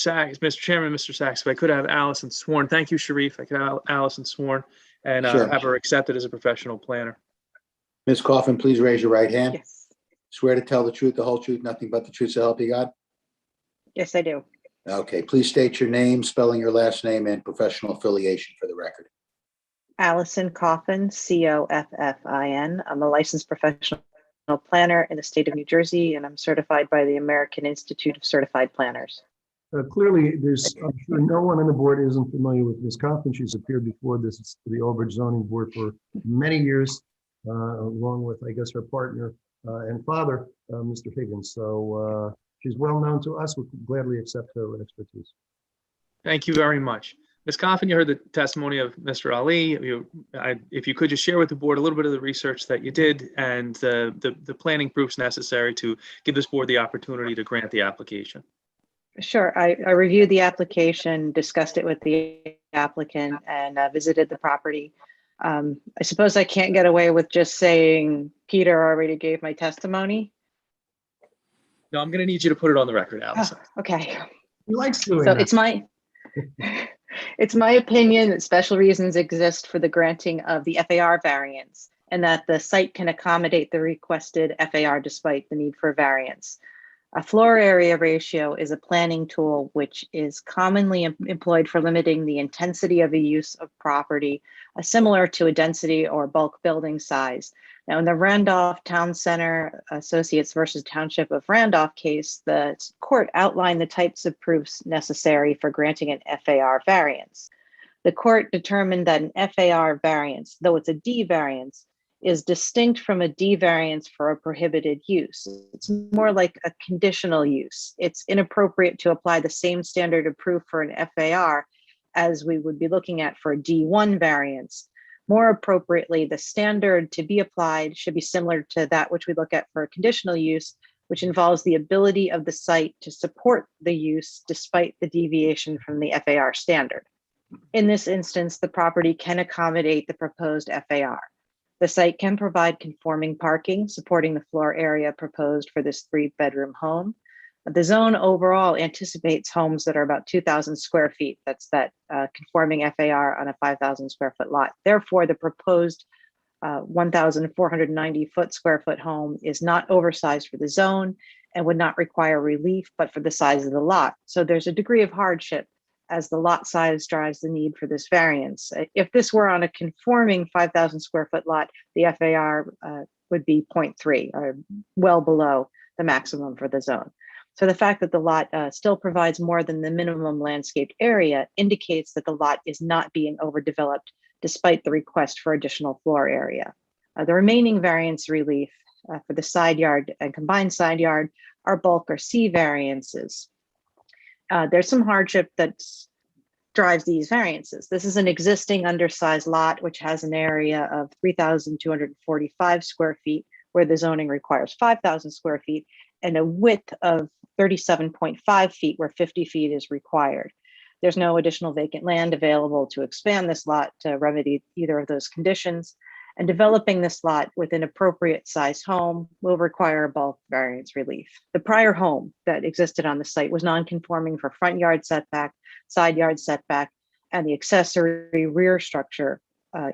Chairman, Mr. Sachs, if I could have Allison sworn. Thank you, Sharif. I could have Allison sworn and Sure. have her accepted as a professional planner. Ms. Coffin, please raise your right hand. Yes. Swear to tell the truth, the whole truth, nothing but the truth, so help you God? Yes, I do. Okay, please state your name, spelling your last name, and professional affiliation for the record. Allison Coffin, Coffin. I'm a licensed professional planner in the state of New Jersey, and I'm certified by the American Institute of Certified Planners. Clearly, I'm sure no one on the board isn't familiar with Ms. Coffin. She's appeared before the Old Bridge Zoning Board for many years, along with, I guess, her partner and father, Mr. Higgins. So she's well known to us. We gladly accept her expertise. Thank you very much. Ms. Coffin, you heard the testimony of Mr. Ali. If you could just share with the board a little bit of the research that you did and the planning proofs necessary to give this board the opportunity to grant the application. Sure. I reviewed the application, discussed it with the applicant, and visited the property. I suppose I can't get away with just saying Peter already gave my testimony. No, I'm going to need you to put it on the record, Allison. Oh, okay. He likes doing So that. it's my opinion that special reasons exist for the granting of the FAR variance, and that the site can accommodate the requested FAR despite the need for a variance. A floor area ratio is a planning tool which is commonly employed for limiting the intensity of a use of property, similar to a density or bulk building size. Now, in the Randolph Town Center Associates versus Township of Randolph case, the court outlined the types of proofs necessary for granting an FAR variance. The court determined that an FAR variance, though it's a D variance, is distinct from a D variance for a prohibited use. It's more like a conditional use. It's inappropriate to apply the same standard of proof for an FAR as we would be looking at for a D1 variance. More appropriately, the standard to be applied should be similar to that which we look at for a conditional use, which involves the ability of the site to support the use despite the deviation from the FAR standard. In this instance, the property can accommodate the proposed FAR. The site can provide conforming parking, supporting the floor area proposed for this 3-bedroom home. The zone overall anticipates homes that are about 2,000 square feet. That's that conforming FAR on a 5,000 square foot lot. Therefore, the proposed 1,490 square foot home is not oversized for the zone and would not require relief, but for the size of the lot. So there's a degree of hardship as the lot size drives the need for this variance. If this were on a conforming 5,000 square foot lot, the FAR would be 0.3, or well below the maximum for the zone. So the fact that the lot still provides more than the minimum landscaped area indicates that the lot is not being overdeveloped despite the request for additional floor area. The remaining variance relief for the side yard and combined side yard are bulk or C variances. There's some hardship that drives these variances. This is an existing undersized lot, which has an area of 3,245 square feet, where the zoning requires 5,000 square feet, and a width of 37.5 feet, where 50 feet is required. There's no additional vacant land available to expand this lot to remedy either of those conditions. And developing this lot with an appropriate sized home will require bulk variance relief. The prior home that existed on the site was non-conforming for front yard setback, side yard setback, and the accessory rear structure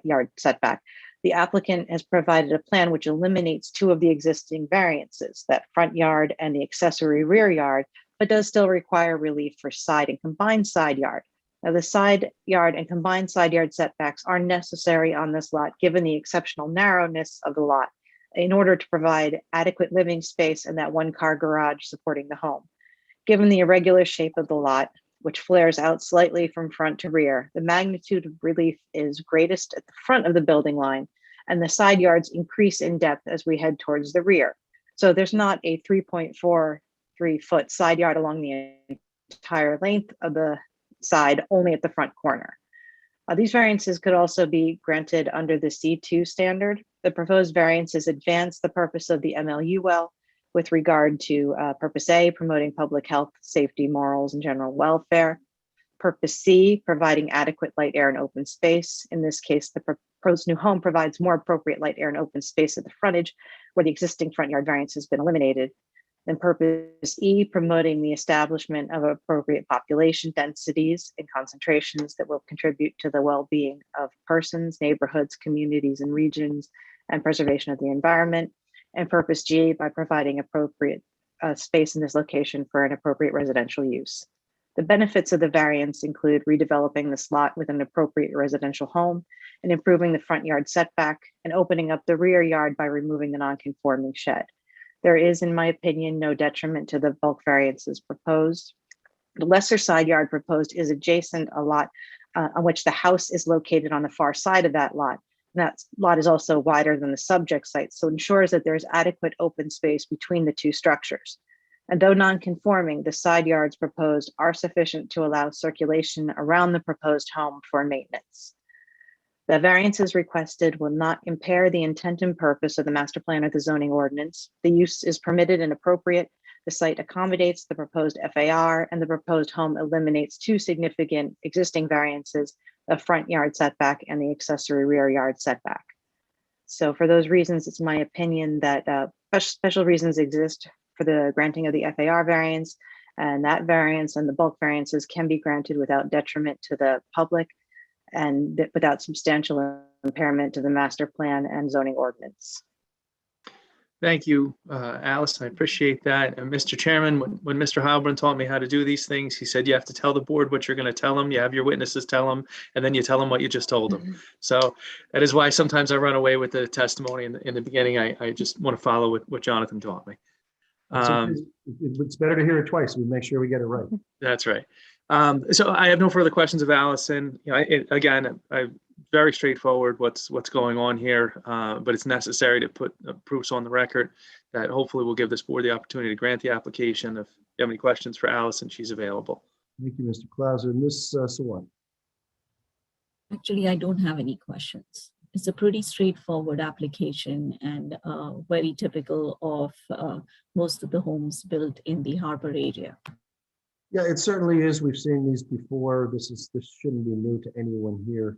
yard setback. The applicant has provided a plan which eliminates two of the existing variances, that front yard and the accessory rear yard, but does still require relief for side and combined side yard. Now, the side yard and combined side yard setbacks are necessary on this lot, given the exceptional narrowness of the lot, in order to provide adequate living space and that one-car garage supporting the home. Given the irregular shape of the lot, which flares out slightly from front to rear, the magnitude of relief is greatest at the front of the building line, and the side yards increase in depth as we head towards the rear. So there's not a 3.43-foot side yard along the entire length of the side, only at the front corner. These variances could also be granted under the C2 standard. The proposed variances advance the purpose of the MLU well with regard to purpose A, promoting public health, safety, morals, and general welfare. Purpose C, providing adequate light, air, and open space. In this case, the proposed new home provides more appropriate light, air, and open space at the frontage where the existing front yard variance has been eliminated. Then purpose E, promoting the establishment of appropriate population densities and concentrations that will contribute to the well-being of persons, neighborhoods, communities, and regions, and preservation of the environment. And purpose G, by providing appropriate space in this location for an appropriate residential use. The benefits of the variance include redeveloping this lot with an appropriate residential home and improving the front yard setback and opening up the rear yard by removing the non-conforming shed. There is, in my opinion, no detriment to the bulk variances proposed. The lesser side yard proposed is adjacent a lot on which the house is located on the far side of that lot. And that lot is also wider than the subject site, so ensures that there's adequate open space between the two structures. And though non-conforming, the side yards proposed are sufficient to allow circulation around the proposed home for maintenance. The variances requested will not impair the intent and purpose of the master plan or the zoning ordinance. The use is permitted and appropriate. The site accommodates the proposed FAR, and the proposed home eliminates two significant existing variances, the front yard setback and the accessory rear yard setback. So for those reasons, it's my opinion that special reasons exist for the granting of the FAR variance, and that variance and the bulk variances can be granted without detriment to the public and without substantial impairment to the master plan and zoning ordinance. Thank you, Alice. I appreciate that. And Mr. Chairman, when Mr. Heilbrunn taught me how to do these things, he said you have to tell the board what you're going to tell them. You have your witnesses tell them, and then you tell them what you just told them. So that is why sometimes I run away with the testimony in the beginning. I just want to follow what Jonathan taught me. It's better to hear it twice. We make sure we get it right. That's right. So I have no further questions of Allison. You know, very straightforward what's going on here, but it's necessary to put proofs on the record that hopefully will give this board the opportunity to grant the application. If you have any questions for Allison, she's available. Thank you, Mr. Clauser. Ms. Sawant. Actually, I don't have any questions. It's a pretty straightforward application and very typical of most of the homes built in the harbor area. Yeah, it certainly is. We've seen these before. This shouldn't be new to anyone here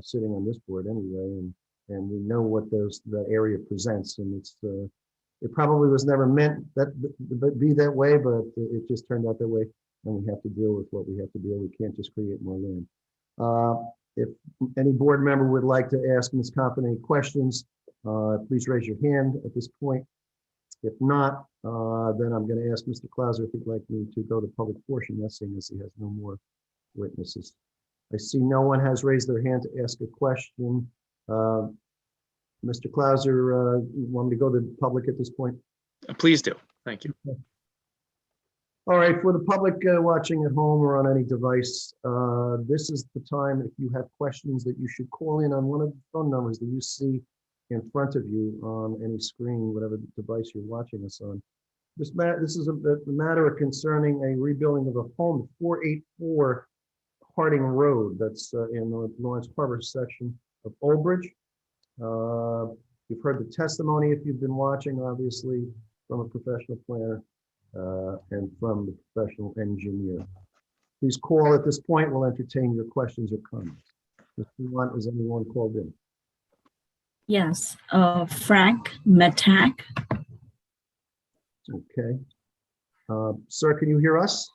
sitting on this board anyway, and we know what that area presents, and it probably was never meant that be that way, but it just turned out that way, and we have to deal with what we have to deal with. We can't just create more land. If any board member would like to ask Ms. Compton any questions, please raise your hand at this point. If not, then I'm going to ask Mr. Clauser if he'd like me to go to public portion, that's seeing as he has no more witnesses. I see no one has raised their hand to ask a question. Mr. Clauser, you want me to go to the public at this point? Please do. Thank you. Okay. All right, for the public watching at home or on any device, this is the time if you have questions that you should call in on one of the phone numbers that you see in front of you on any screen, whatever device you're watching us on. This is a matter concerning a rebuilding of a home, 484 Harding Road. That's in the Lawrence Harbor section of Old Bridge. You've heard the testimony if you've been watching, obviously, from a professional planner and from the professional engineer. Please call at this point. We'll entertain your questions or comments. Mr. Lunt, is anyone called in? Yes. Frank Matak. Okay. Sir, can you hear us?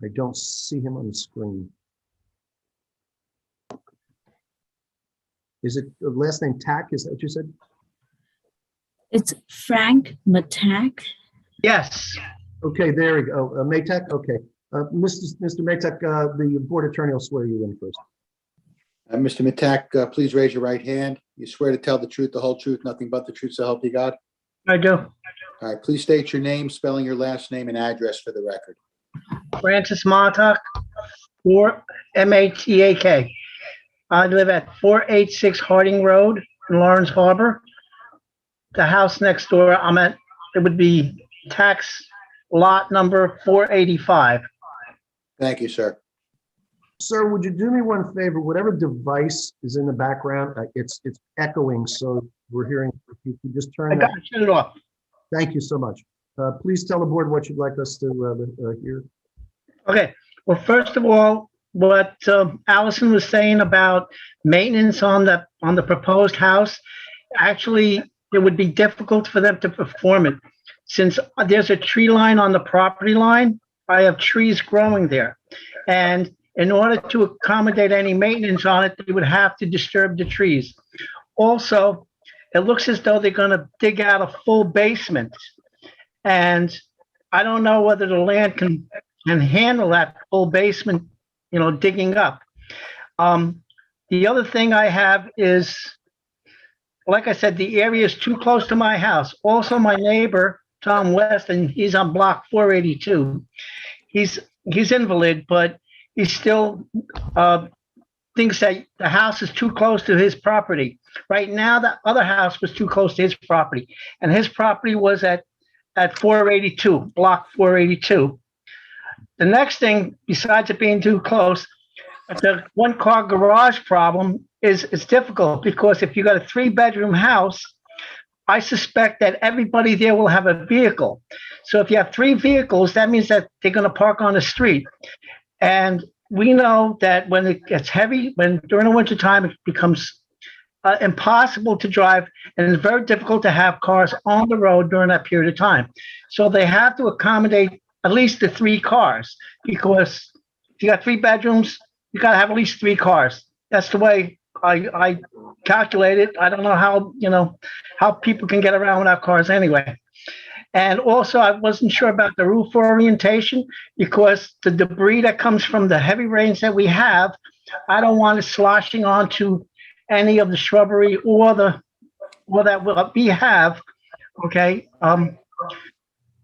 I don't see him on the screen. Is it the last name Tack? Is that what you said? It's Frank Matak. Yes. Okay, there we go. Maytek, okay. Mr. Maytek, the board attorney will swear you in first. Mr. Matak, please raise your right hand. You swear to tell the truth, the whole truth, nothing but the truth, so help you God? I do. All right, please state your name, spelling your last name and address for the record. Francis Matak, 4 M-A-T-A-K. I live at 486 Harding Road in Lawrence Harbor. The house next door, it would be tax lot number 485. Thank you, sir. Sir, would you do me one favor? Whatever device is in the background, it's echoing, so we're hearing, if you could just turn that. Turn it off. Thank you so much. Please tell the board what you'd like us to hear. Okay, well, first of all, what Allison was saying about maintenance on the proposed house, actually, it would be difficult for them to perform it. Since there's a tree line on the property line, I have trees growing there. And in order to accommodate any maintenance on it, they would have to disturb the trees. Also, it looks as though they're gonna dig out a full basement. And I don't know whether the land can handle that full basement, digging up. The other thing I have is, like I said, the area is too close to my house. Also, my neighbor, Tom West, and he's on block 482. He's invalid, but he still thinks that the house is too close to his property. Right now, the other house was too close to his property, and his property was at 482, block 482. The next thing, besides it being too close, the one-car garage problem is difficult, because if you got a 3-bedroom house, I suspect that everybody there will have a vehicle. So if you have 3 vehicles, that means that they're going to park on the street. And we know that when it gets heavy, during the winter time, it becomes impossible to drive, and it's very difficult to have cars on the road during that period of time. So they have to accommodate at least the 3 cars, because if you got 3 bedrooms, you got to have at least 3 cars. That's the way I calculate it. I don't know how people can get around without cars anyway. And also, I wasn't sure about the roof orientation, because the debris that comes from the heavy rains that we have, I don't want it sloshing onto any of the shrubbery or that we have. Okay,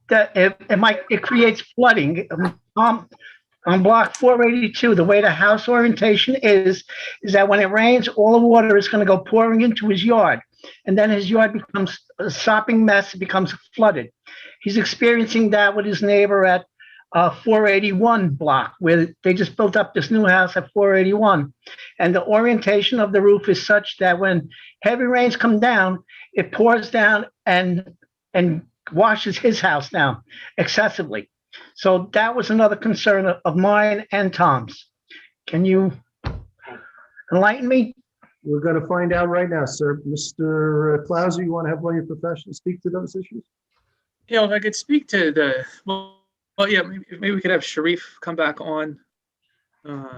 that it creates flooding. On block 482, the way the house orientation is that when it rains, all the water is going to go pouring into his yard. And then his yard becomes a sopping mess. It becomes flooded. He's experiencing that with his neighbor at 481 block, where they just built up this new house at 481. And the orientation of the roof is such that when heavy rains come down, it pours down and washes his house down excessively. So that was another concern of mine and Tom's. Can you enlighten me? We're going to find out right now, sir. Mr. Clauser, you want to have one of your professionals speak to those issues? Yeah, if I could speak to yeah, maybe we could have Sharif come back on. You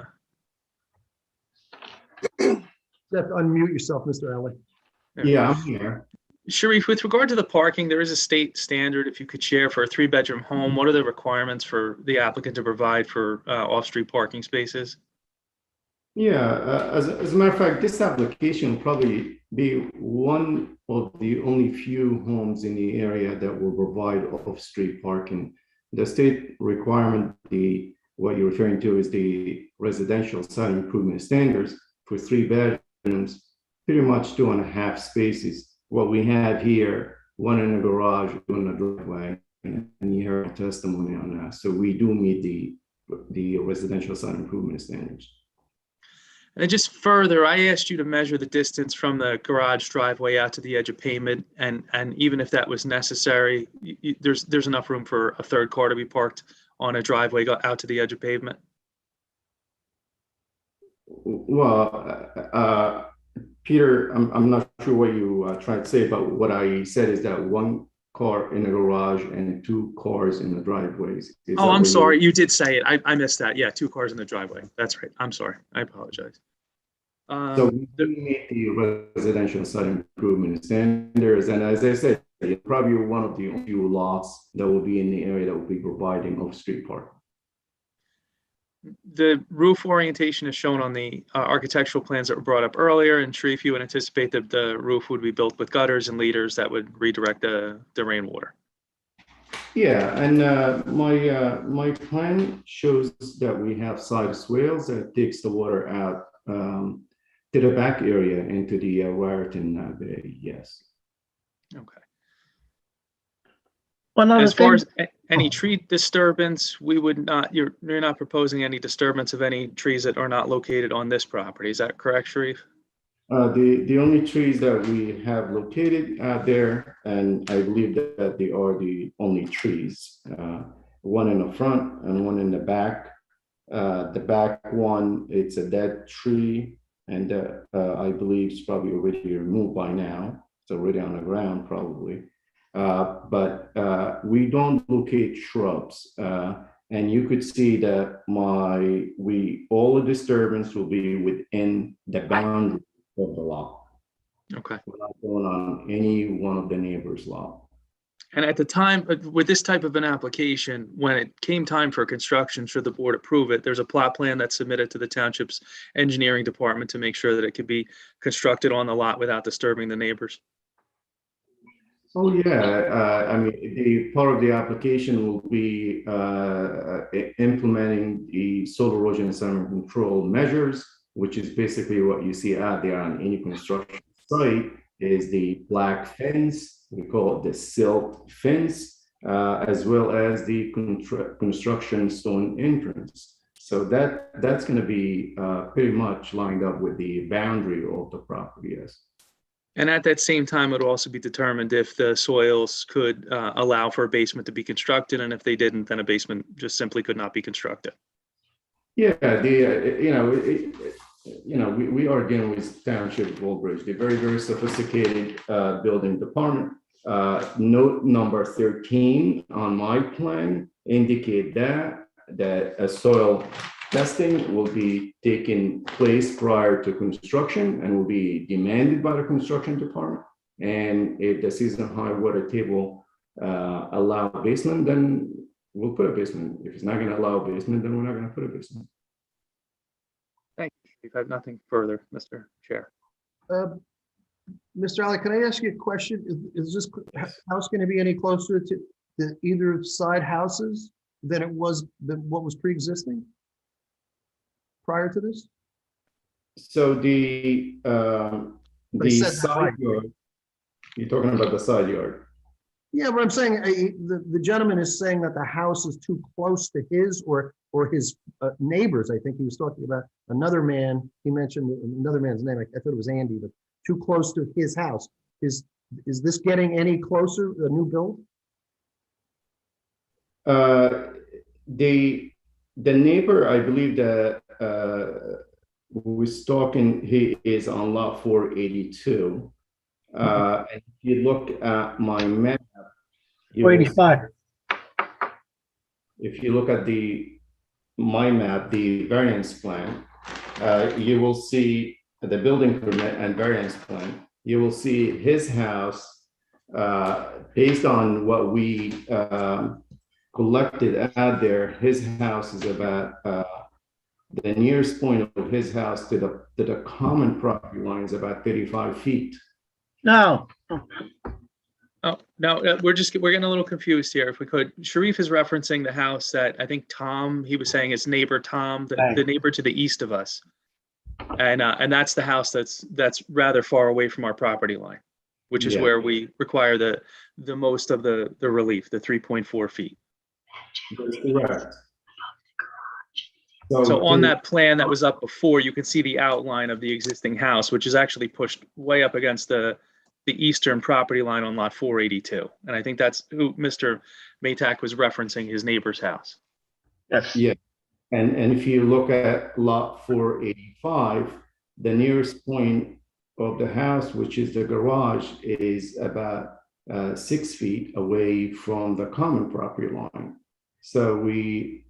have to unmute yourself, Mr. Alley. Yeah, I'm here. Sharif, with regard to the parking, there is a state standard, if you could share, for a 3-bedroom home. What are the requirements for the applicant to provide for off-street parking spaces? Yeah, as a matter of fact, this application will probably be one of the only few homes in the area that will provide off-street parking. The state requirement, what you're referring to, is the residential site improvement standards for 3 bedrooms, pretty much 2.5 spaces. What we have here, 1 in a garage, 1 in a driveway, and you heard testimony on that. So we do meet the residential site improvement standards. And then just further, I asked you to measure the distance from the garage driveway out to the edge of pavement, and even if that was necessary, there's enough room for a 3rd car to be parked on a driveway out to the edge of pavement. Well, Peter, I'm not sure what you tried to say, but what I said is that one car in the garage and two cars in the driveways. Is Oh, that I'm what sorry. You did say it. I missed that. Yeah, 2 cars in the driveway. That's right. I'm sorry. I apologize. So we do meet the residential site improvement standards, and as I said, you're probably one of the few lots that will be in the area that will be providing off-street parking. The roof orientation is shown on the architectural plans that were brought up earlier. And Sharif, you would anticipate that the roof would be built with gutters and leaders that would redirect the rainwater. Yeah, and my plan shows that we have side swales that takes the water out to the back area into the Raritan Bay. Yes. Okay. One other As far thing, as any tree disturbance, we would not, you're not proposing any disturbance of any trees that are not located on this property. Is that correct, Sharif? The only trees that we have located out there, and I believe that they are the only trees, one in the front and one in the back. The back one, it's a dead tree, and I believe it's probably already removed by now. It's already on the ground probably. But we don't locate shrubs. And you could see that all the disturbance will be within the boundary of the lot. Okay. We're not going on any one of the neighbors' lot. And at the time, with this type of an application, when it came time for construction, should the board approve it, there's a plot plan that's submitted to the township's engineering department to make sure that it could be constructed on the lot without disturbing the neighbors. Oh, yeah. I mean, the part of the application will be implementing the soil erosion and sediment control measures, which is basically what you see out there on any construction site, is the black fence. We call it the silt fence, as well as the construction stone entrance. So that's going to be pretty much lined up with the boundary of the property, yes. And at that same time, it would also be determined if the soils could allow for a basement to be constructed, and if they didn't, then a basement just simply could not be constructed. Yeah, we are dealing with Township of Old Bridge. They're very, very sophisticated building department. Note number 13 on my plan indicate that a soil testing will be taking place prior to construction and will be demanded by the construction department. And if the seasonal high water table allow basement, then we'll put a basement. If it's not going to allow a basement, then we're not going to put a basement. Thank you. I have nothing further, Mr. Chair. Mr. Ali, can I ask you a question? Is this house going to be any closer to either side houses than what was pre-existing prior to this? So the side yard, you're talking about the side yard. Yeah, but I'm saying the gentleman is saying that the house is too close to his or his neighbors. I think he was talking about another man. He mentioned another man's name. I thought it was Andy, but too close to his house. Is this getting any closer? A new build? The neighbor, I believe that who was talking, he is on lot 482. And if you look at my map, 485. If you look at my map, the variance plan, you will see the building permit and variance plan. You will see his house, based on what we collected out there. His house is about the nearest point of his house to the common property line is about 35 feet. No. Oh, no, we're getting a little confused here. If we could, Sharif is referencing the house that I think Tom, he was saying his neighbor Tom, the neighbor to the east of us. And that's the house that's rather far away from our property line, which is where we require the most of the relief, the 3.4 feet. That's correct. So on that plan that was up before, you can see the outline of the existing house, which is actually pushed way up against the eastern property line on lot 482. And I think that's who Mr. Maytak was referencing, his neighbor's house. Yes. Yeah. And if you look at lot 485, the nearest point of the house, which is the garage, is about 6 feet away from the common property line. So we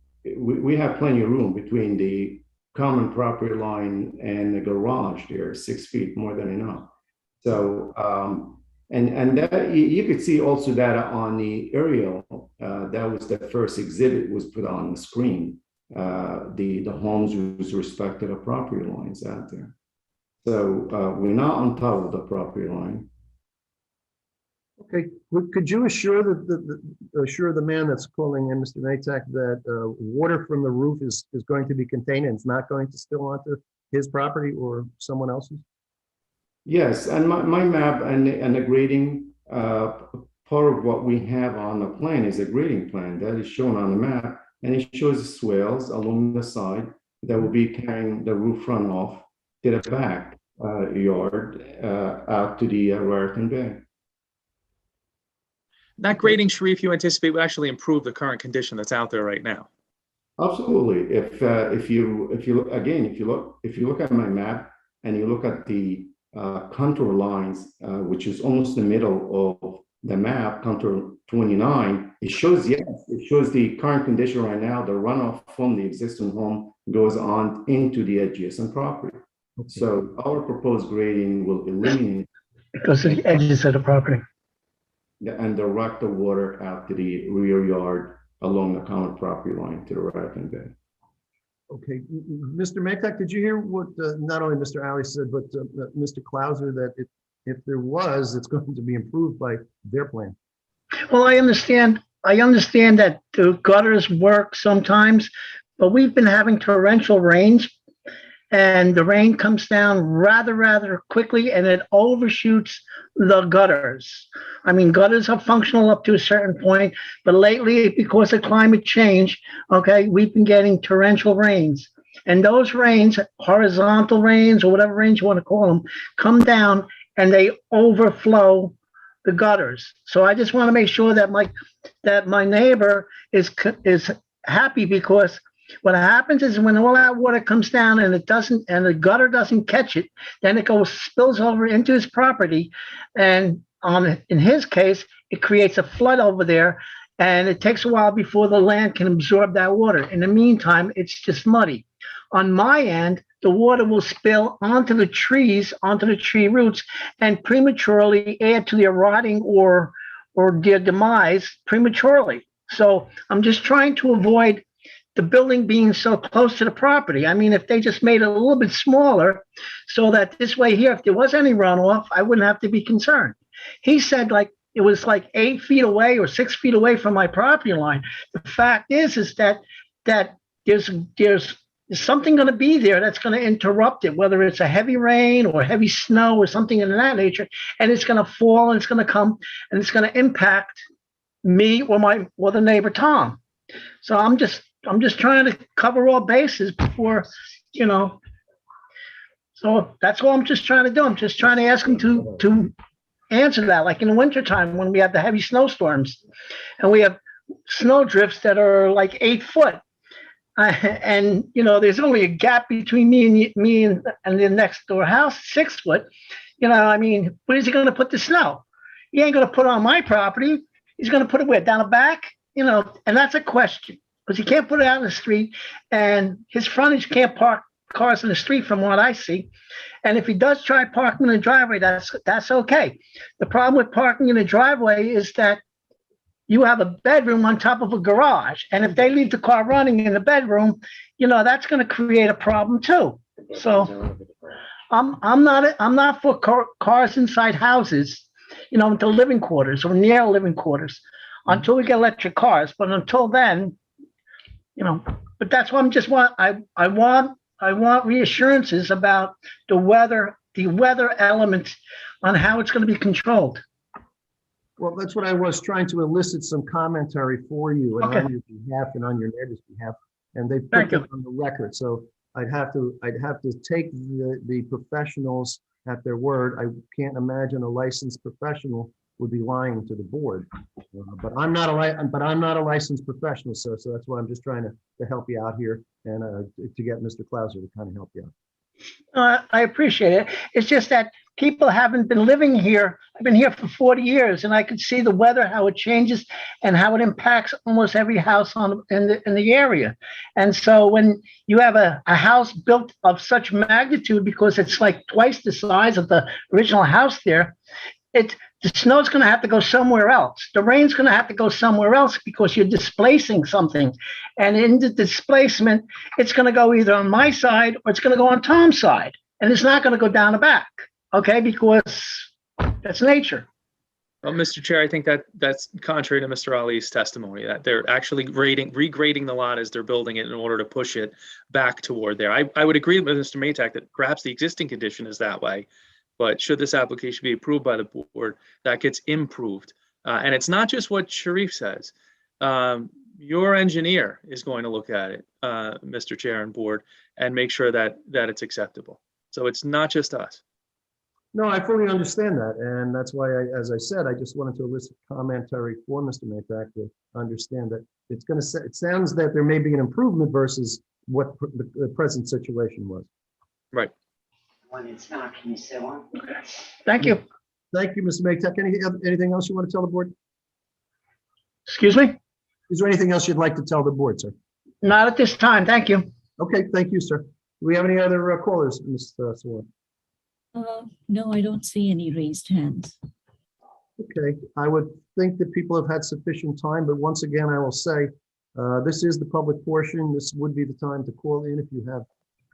have plenty of room between the common property line and the garage there, 6 feet, more than enough. So, and that you could see also that on the aerial, that was the first exhibit was put on the screen. The homes with respect to the property lines out there. So we're not on top of the property line. Okay, could you assure the man that's calling in, Mr. Natak, that water from the roof is going to be contained and it's not going to spill onto his property or someone else's? Yes, and my map and the grading, part of what we have on the plan is a grading plan that is shown on the map, and it shows the swales along the side that will be carrying the roof runoff to the back yard out to the Raritan Bay. That grading, Sharif, you anticipate will actually improve the current condition that's out there right now? Absolutely. If you look at my map and you look at the contour lines, which is almost the middle of the map, contour 29, it shows the current condition right now. The runoff from the existing home goes on into the adjacent property. Okay. So our proposed grading will eliminate because of the edges of the property. And direct the water out to the rear yard along the common property line to the Raritan Bay. Okay, Mr. Maycock, did you hear what not only Mr. Alley said, but Mr. Clauser, that if there was, it's going to be improved by their plan? Well, I understand that the gutters work sometimes, but we've been having torrential rains, and the rain comes down rather quickly, and it overshoots the gutters. I mean, gutters are functional up to a certain point, but lately, because of climate change, okay, we've been getting torrential rains. And those rains, horizontal rains, or whatever rains you want to call them, come down and they overflow the gutters. So I just want to make sure that my neighbor is happy, because what happens is when all that water comes down and the gutter doesn't catch it, then it spills over into his property, and in his case, it creates a flood over there, and it takes a while before the land can absorb that water. In the meantime, it's just muddy. On my end, the water will spill onto the trees, onto the tree roots, and prematurely add to their rotting or their demise prematurely. So I'm just trying to avoid the building being so close to the property. I mean, if they just made it a little bit smaller, so that this way here, if there was any runoff, I wouldn't have to be concerned. He said it was 8 feet away or 6 feet away from my property line. The fact is that there's something going to be there that's going to interrupt it, whether it's a heavy rain or heavy snow or something of that nature, and it's going to fall and it's going to come and it's going to impact me or the neighbor Tom. So I'm just trying to cover all bases before, so that's all I'm just trying to do. I'm just trying to ask him to answer that. Like in the wintertime when we have the heavy snowstorms and we have snow drifts that are 8 foot. And there's only a gap between me and the next door house, 6 foot. I mean, where is he going to put the snow? He ain't going to put it on my property. He's going to put it where? Down the back? And that's a question, because he can't put it out in the street, and his frontage can't park cars in the street from what I see. And if he does try parking in the driveway, that's okay. The problem with parking in the driveway is that you have a bedroom on top of a garage, and if they leave the car running in the bedroom, that's going to create a problem too. So I'm not for cars inside houses, into living quarters or near living quarters, until we get electric cars. But until then, but that's why I want reassurances about the weather elements on how it's going to be controlled. Well, that's what I was trying to elicit some commentary for you and on your behalf and on your neighbor's behalf, and they put it on the record. So I'd have to take the professionals at their word. I can't imagine a licensed professional would be lying to the board, but I'm not a licensed professional, so that's why I'm just trying to help you out here. and to get Mr. Clauser to kind of help you out. I appreciate it. It's just that people haven't been living here. I've been here for 40 years, and I could see the weather, how it changes, and how it impacts almost every house in the area. And so when you have a house built of such magnitude, because it's like twice the size of the original house there, the snow's going to have to go somewhere else. The rain's going to have to go somewhere else because you're displacing something. And in the displacement, it's going to go either on my side or it's going to go on Tom's side. And it's not going to go down the back, okay? Because that's nature. Well, Mr. Chair, I think that's contrary to Mr. Ali's testimony, that they're actually regrading the lot as they're building it in order to push it back toward there. I would agree with Mr. Maytak that perhaps the existing condition is that way, but should this application be approved by the board, that gets improved. And it's not just what Sharif says. Your engineer is going to look at it, Mr. Chair and board, and make sure that it's acceptable. So it's not just us. No, I fully understand that. And that's why, as I said, I just wanted to elicit commentary for Mr. Maytak to understand that it sounds that there may be an improvement versus what the present situation was. Right. When it's not, can you sit on? Thank you. Thank you, Mr. Maytak. Anything else you want to tell the board? Excuse me? Is there anything else you'd like to tell the board, sir? Not at this time. Thank you. Okay, thank you, sir. Do we have any other callers, Ms. Sawant? No, I don't see any raised hands. Okay, I would think that people have had sufficient time, but once again, I will say, this is the public portion. This would be the time to call in if you have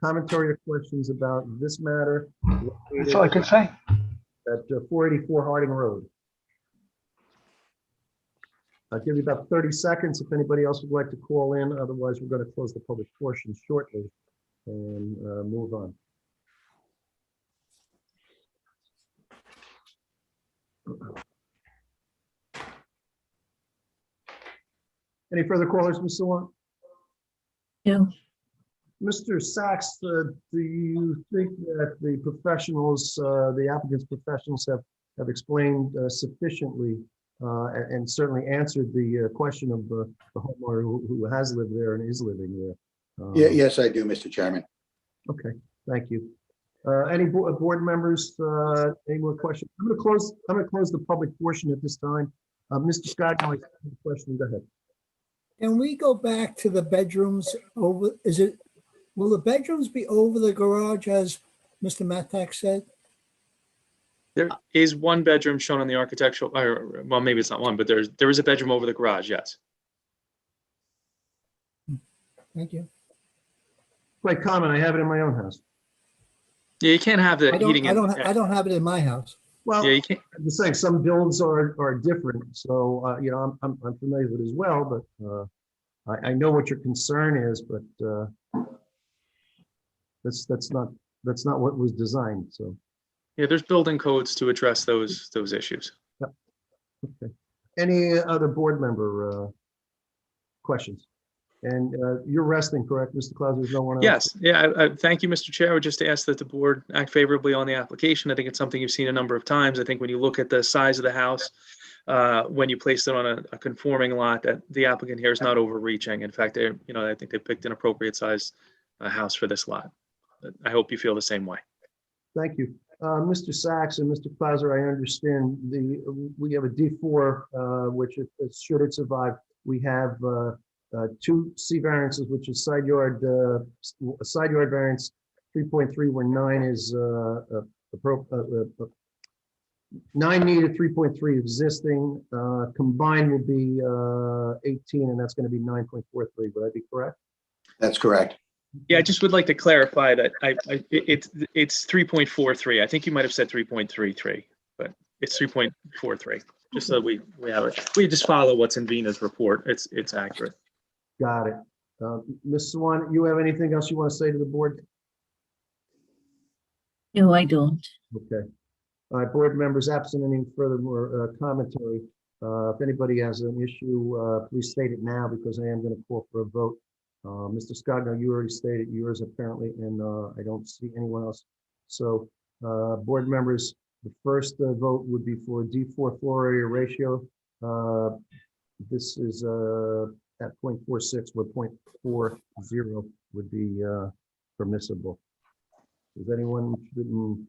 commentary or questions about this matter. That's all I can say. At 484 Harding Road. I'll give you about 30 seconds if anybody else would like to call in. Otherwise, we're going to close the public portion shortly and move on. Any further callers, Ms. Sawant? No. Mr. Sachs, do you think that the professionals, the applicant's professionals have explained sufficiently and certainly answered the question of the homeowner who has lived there and is living there? Yes, I do, Mr. Chairman. Okay, thank you. Any board members, any more questions? I'm going to close the public portion at this time. Mr. Scott, I have a question. Go ahead. Can we go back to the bedrooms over, will the bedrooms be over the garage as Mr. Matak said? There is one bedroom shown on the architectural, or, well, maybe it's not one, but there is a bedroom over the garage, yes. Thank you. Quite common. I have it in my own house. Yeah, you can't have the heating. I don't have it in my house. Well, yeah, you can't. I'm just saying some builds are different. So, you know, I'm familiar with it as well, but I know what your concern is, but that's not what was designed. So. Yeah, there's building codes to address those issues. Yep. Okay. Any other board member questions? And you're resting, correct, Mr. Claus? There's no one else? Yes. Yeah. Thank you, Mr. Chair. I would just ask that the board act favorably on the application. I think it's something you've seen a number of times. I think when you look at the size of the house, when you place it on a conforming lot, that the applicant here is not overreaching. In fact, I think they picked an appropriate size house for this lot. I hope you feel the same way. Thank you. Mr. Sachs and Mr. Clauser, I understand we have a D4, which should it survive, we have 2 C variances, which is side yard variance 3.3, where 9 is 9 needed, 3.3 existing. Combined will be 18, and that's going to be 9.43. Would I be correct? That's correct. Yeah, I just would like to clarify that it's 3.43. I think you might have said 3.33, but it's 3.43. Just so we have it. We just follow what's in Vina's report. It's accurate. Got it. Ms. Swan, you have anything else you want to say to the board? No, I don't. Okay. All right, board members absent any further commentary. If anybody has an issue, please state it now because I am going to call for a vote. Mr. Scott, now you already stated yours apparently, and I don't see anyone else. So board members, the first vote would be for D4 floor area ratio. This is at 0.46 or 0.40. would be permissible. Is anyone interested in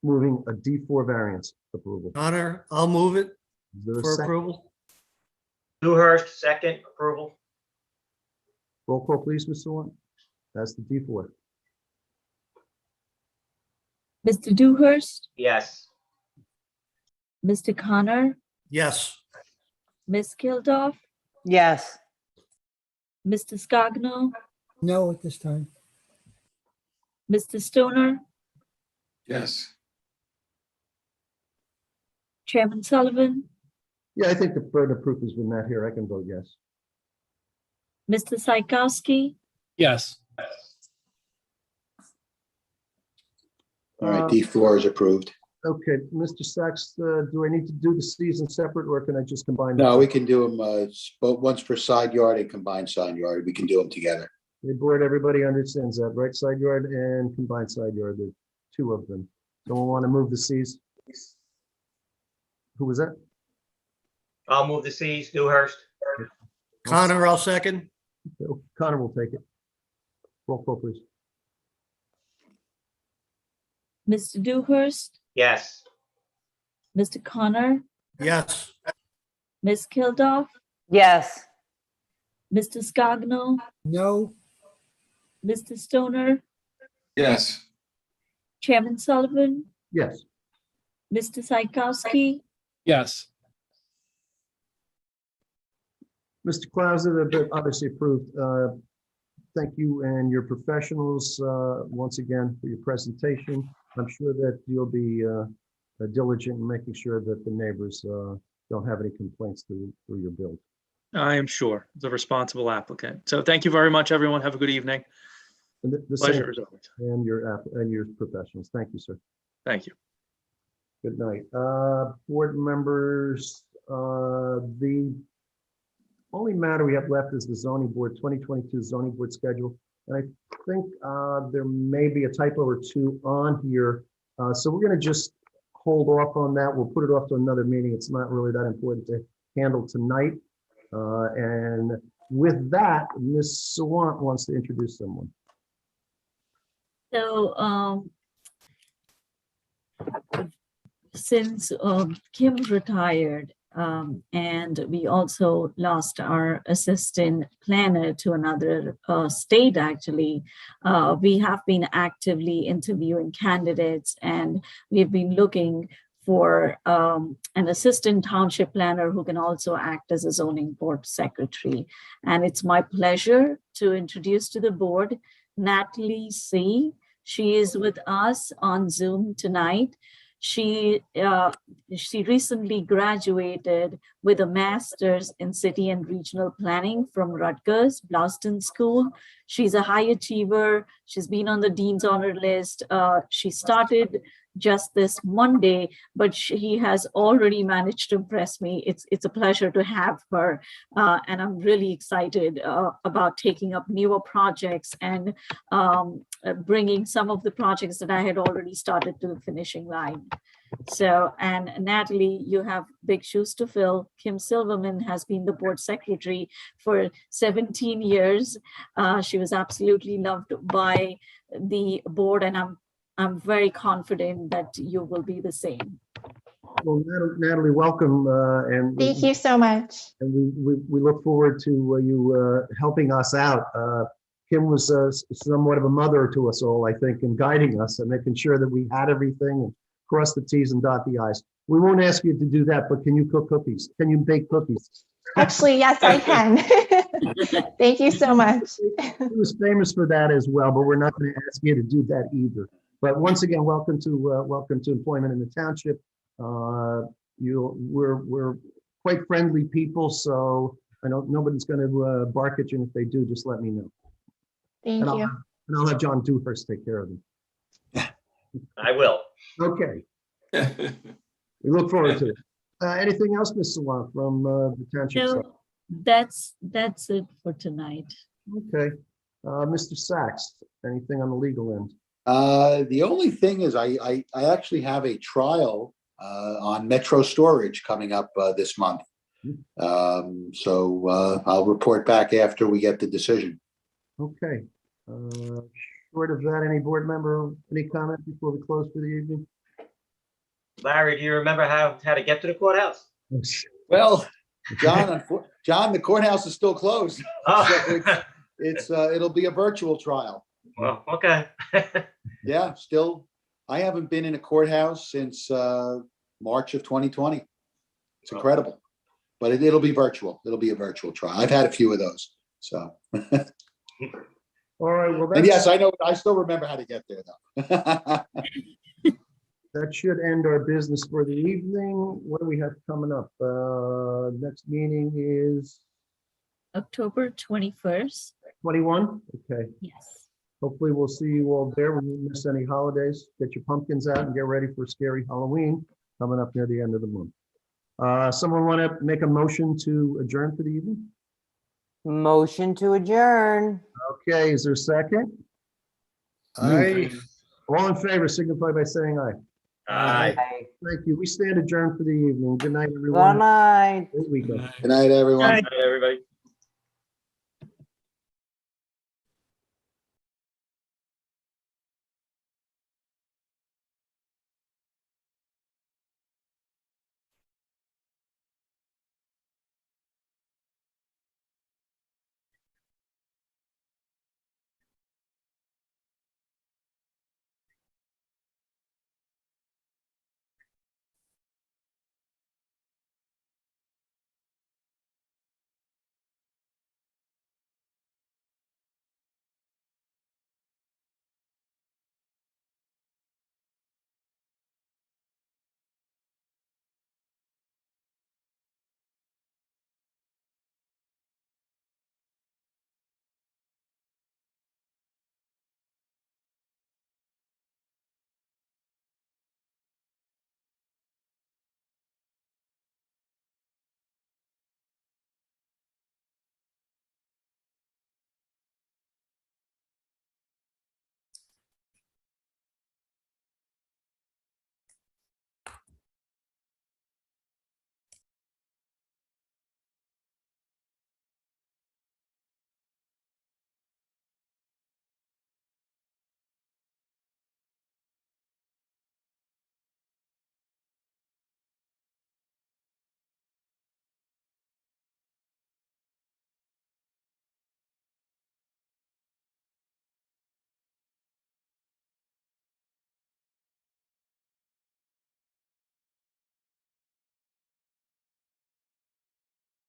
moving a D4 variance approval? Connor, I'll move it Is there a for second? approval. Dewhurst, second approval. Roll call, please, Mr. Sawant. That's the D4. Mr. Dewhurst, Yes. Mr. Connor, Yes. Ms. Kilduff, Yes. Mr. Scogno, No at this time. Mr. Stoner, Yes. Chairman Sullivan, Yeah, I think the burden of proof has been met here. I can vote yes. Mr. Psychowski, Yes. All right, D4 is approved. Okay, Mr. Sachs, do I need to do the Cs in separate or can I just combine them? No, we can do them, once for side yard and combined side yard. We can do them together. The board, everybody understands that, right? Side yard and combined side yard, there's two of them. Someone want to move the Cs? Who was that? I'll move the Cs. Dewhurst. Connor, I'll second. Connor will take it. Roll call, please. Mr. Dewhurst, Yes. Mr. Connor, Yes. Ms. Kilduff, Yes. Mr. Scogno, No, Mr. Stoner, Yes. Chairman Sullivan, Yes. Mr. Psychowski, Yes. Mr. Clauser, obviously approved. Thank you and your professionals once again for your presentation. I'm sure that you'll be diligent in making sure that the neighbors don't have any complaints through your build. I am sure. The responsible applicant. So thank you very much, everyone. Have a good evening. And the Pleasure same as always. and your professionals. Thank you, sir. Thank you. Good night. Board members, the only matter we have left is the zoning board 2022 zoning board schedule. And I think there may be a typo or two on here. So we're going to just hold off on that. We'll put it off to another meeting. It's not really that important to handle tonight. And with that, Ms. Sawant wants to introduce someone. So since Kim retired, and we also lost our assistant planner to another state, actually, we have been actively interviewing candidates, and we've been looking for an assistant township planner who can also act as a zoning board secretary. And it's my pleasure to introduce to the board Natalie C. She is with us on Zoom tonight. She recently graduated with a master's in city and regional planning from Rutgers Blaustein School. She's a high achiever. She's been on the Dean's Honor List. She started just this Monday, but she has already managed to impress me. It's a pleasure to have her, and I'm really excited about taking up newer projects and bringing some of the projects that I had already started to the finishing line. So, and Natalie, you have big shoes to fill. Kim Silverman has been the board secretary for 17 years. She was absolutely loved by the board, and I'm very confident that you will be the same. Well, Natalie, welcome. And Thank you so much. And we look forward to you helping us out. Kim was somewhat of a mother to us all, I think, in guiding us and making sure that we had everything and cross the T's and dot the I's. We won't ask you to do that, but can you cook cookies? Can you bake cookies? Actually, yes, I can. Thank you so much. He was famous for that as well, but we're not going to ask you to do that either. But once again, welcome to employment in the township. We're quite friendly people, so I know nobody's going to bark at you. And if they do, just let me know. Thank you. And I'll have John Dewhurst take care of them. I will. Okay. We look forward to it. Anything else, Ms. Sawant, from the township side? No, that's it for tonight. Okay. Mr. Sachs, anything on the legal end? The only thing is I actually have a trial on Metro Storage coming up this month. So I'll report back after we get the decision. Okay. Short of that, any board member, any comment before we close for the evening? Larry, do you remember how to get to the courthouse? Well, John, the courthouse is still closed. Oh. So it'll be a virtual trial. Well, okay. Yeah, still, I haven't been in a courthouse since March of 2020. It's incredible, but it'll be virtual. It'll be a virtual trial. I've had a few of those, so. All right, well, And yes, I know, I still remember how to get there though. that should end our business for the evening. What do we have coming up? Next meeting is October 21st. 21? Okay. Yes. Hopefully we'll see you all there. We won't miss any holidays. Get your pumpkins out and get ready for scary Halloween coming up near the end of the month. Someone want to make a motion to adjourn for the evening? Motion to adjourn. Okay, is there a second? Aye. All in favor, signify by saying aye. Aye. Thank you. We stand adjourned for the evening. Good night, Good everyone. night. Great weekend. Good night, everyone. Aye. Everybody.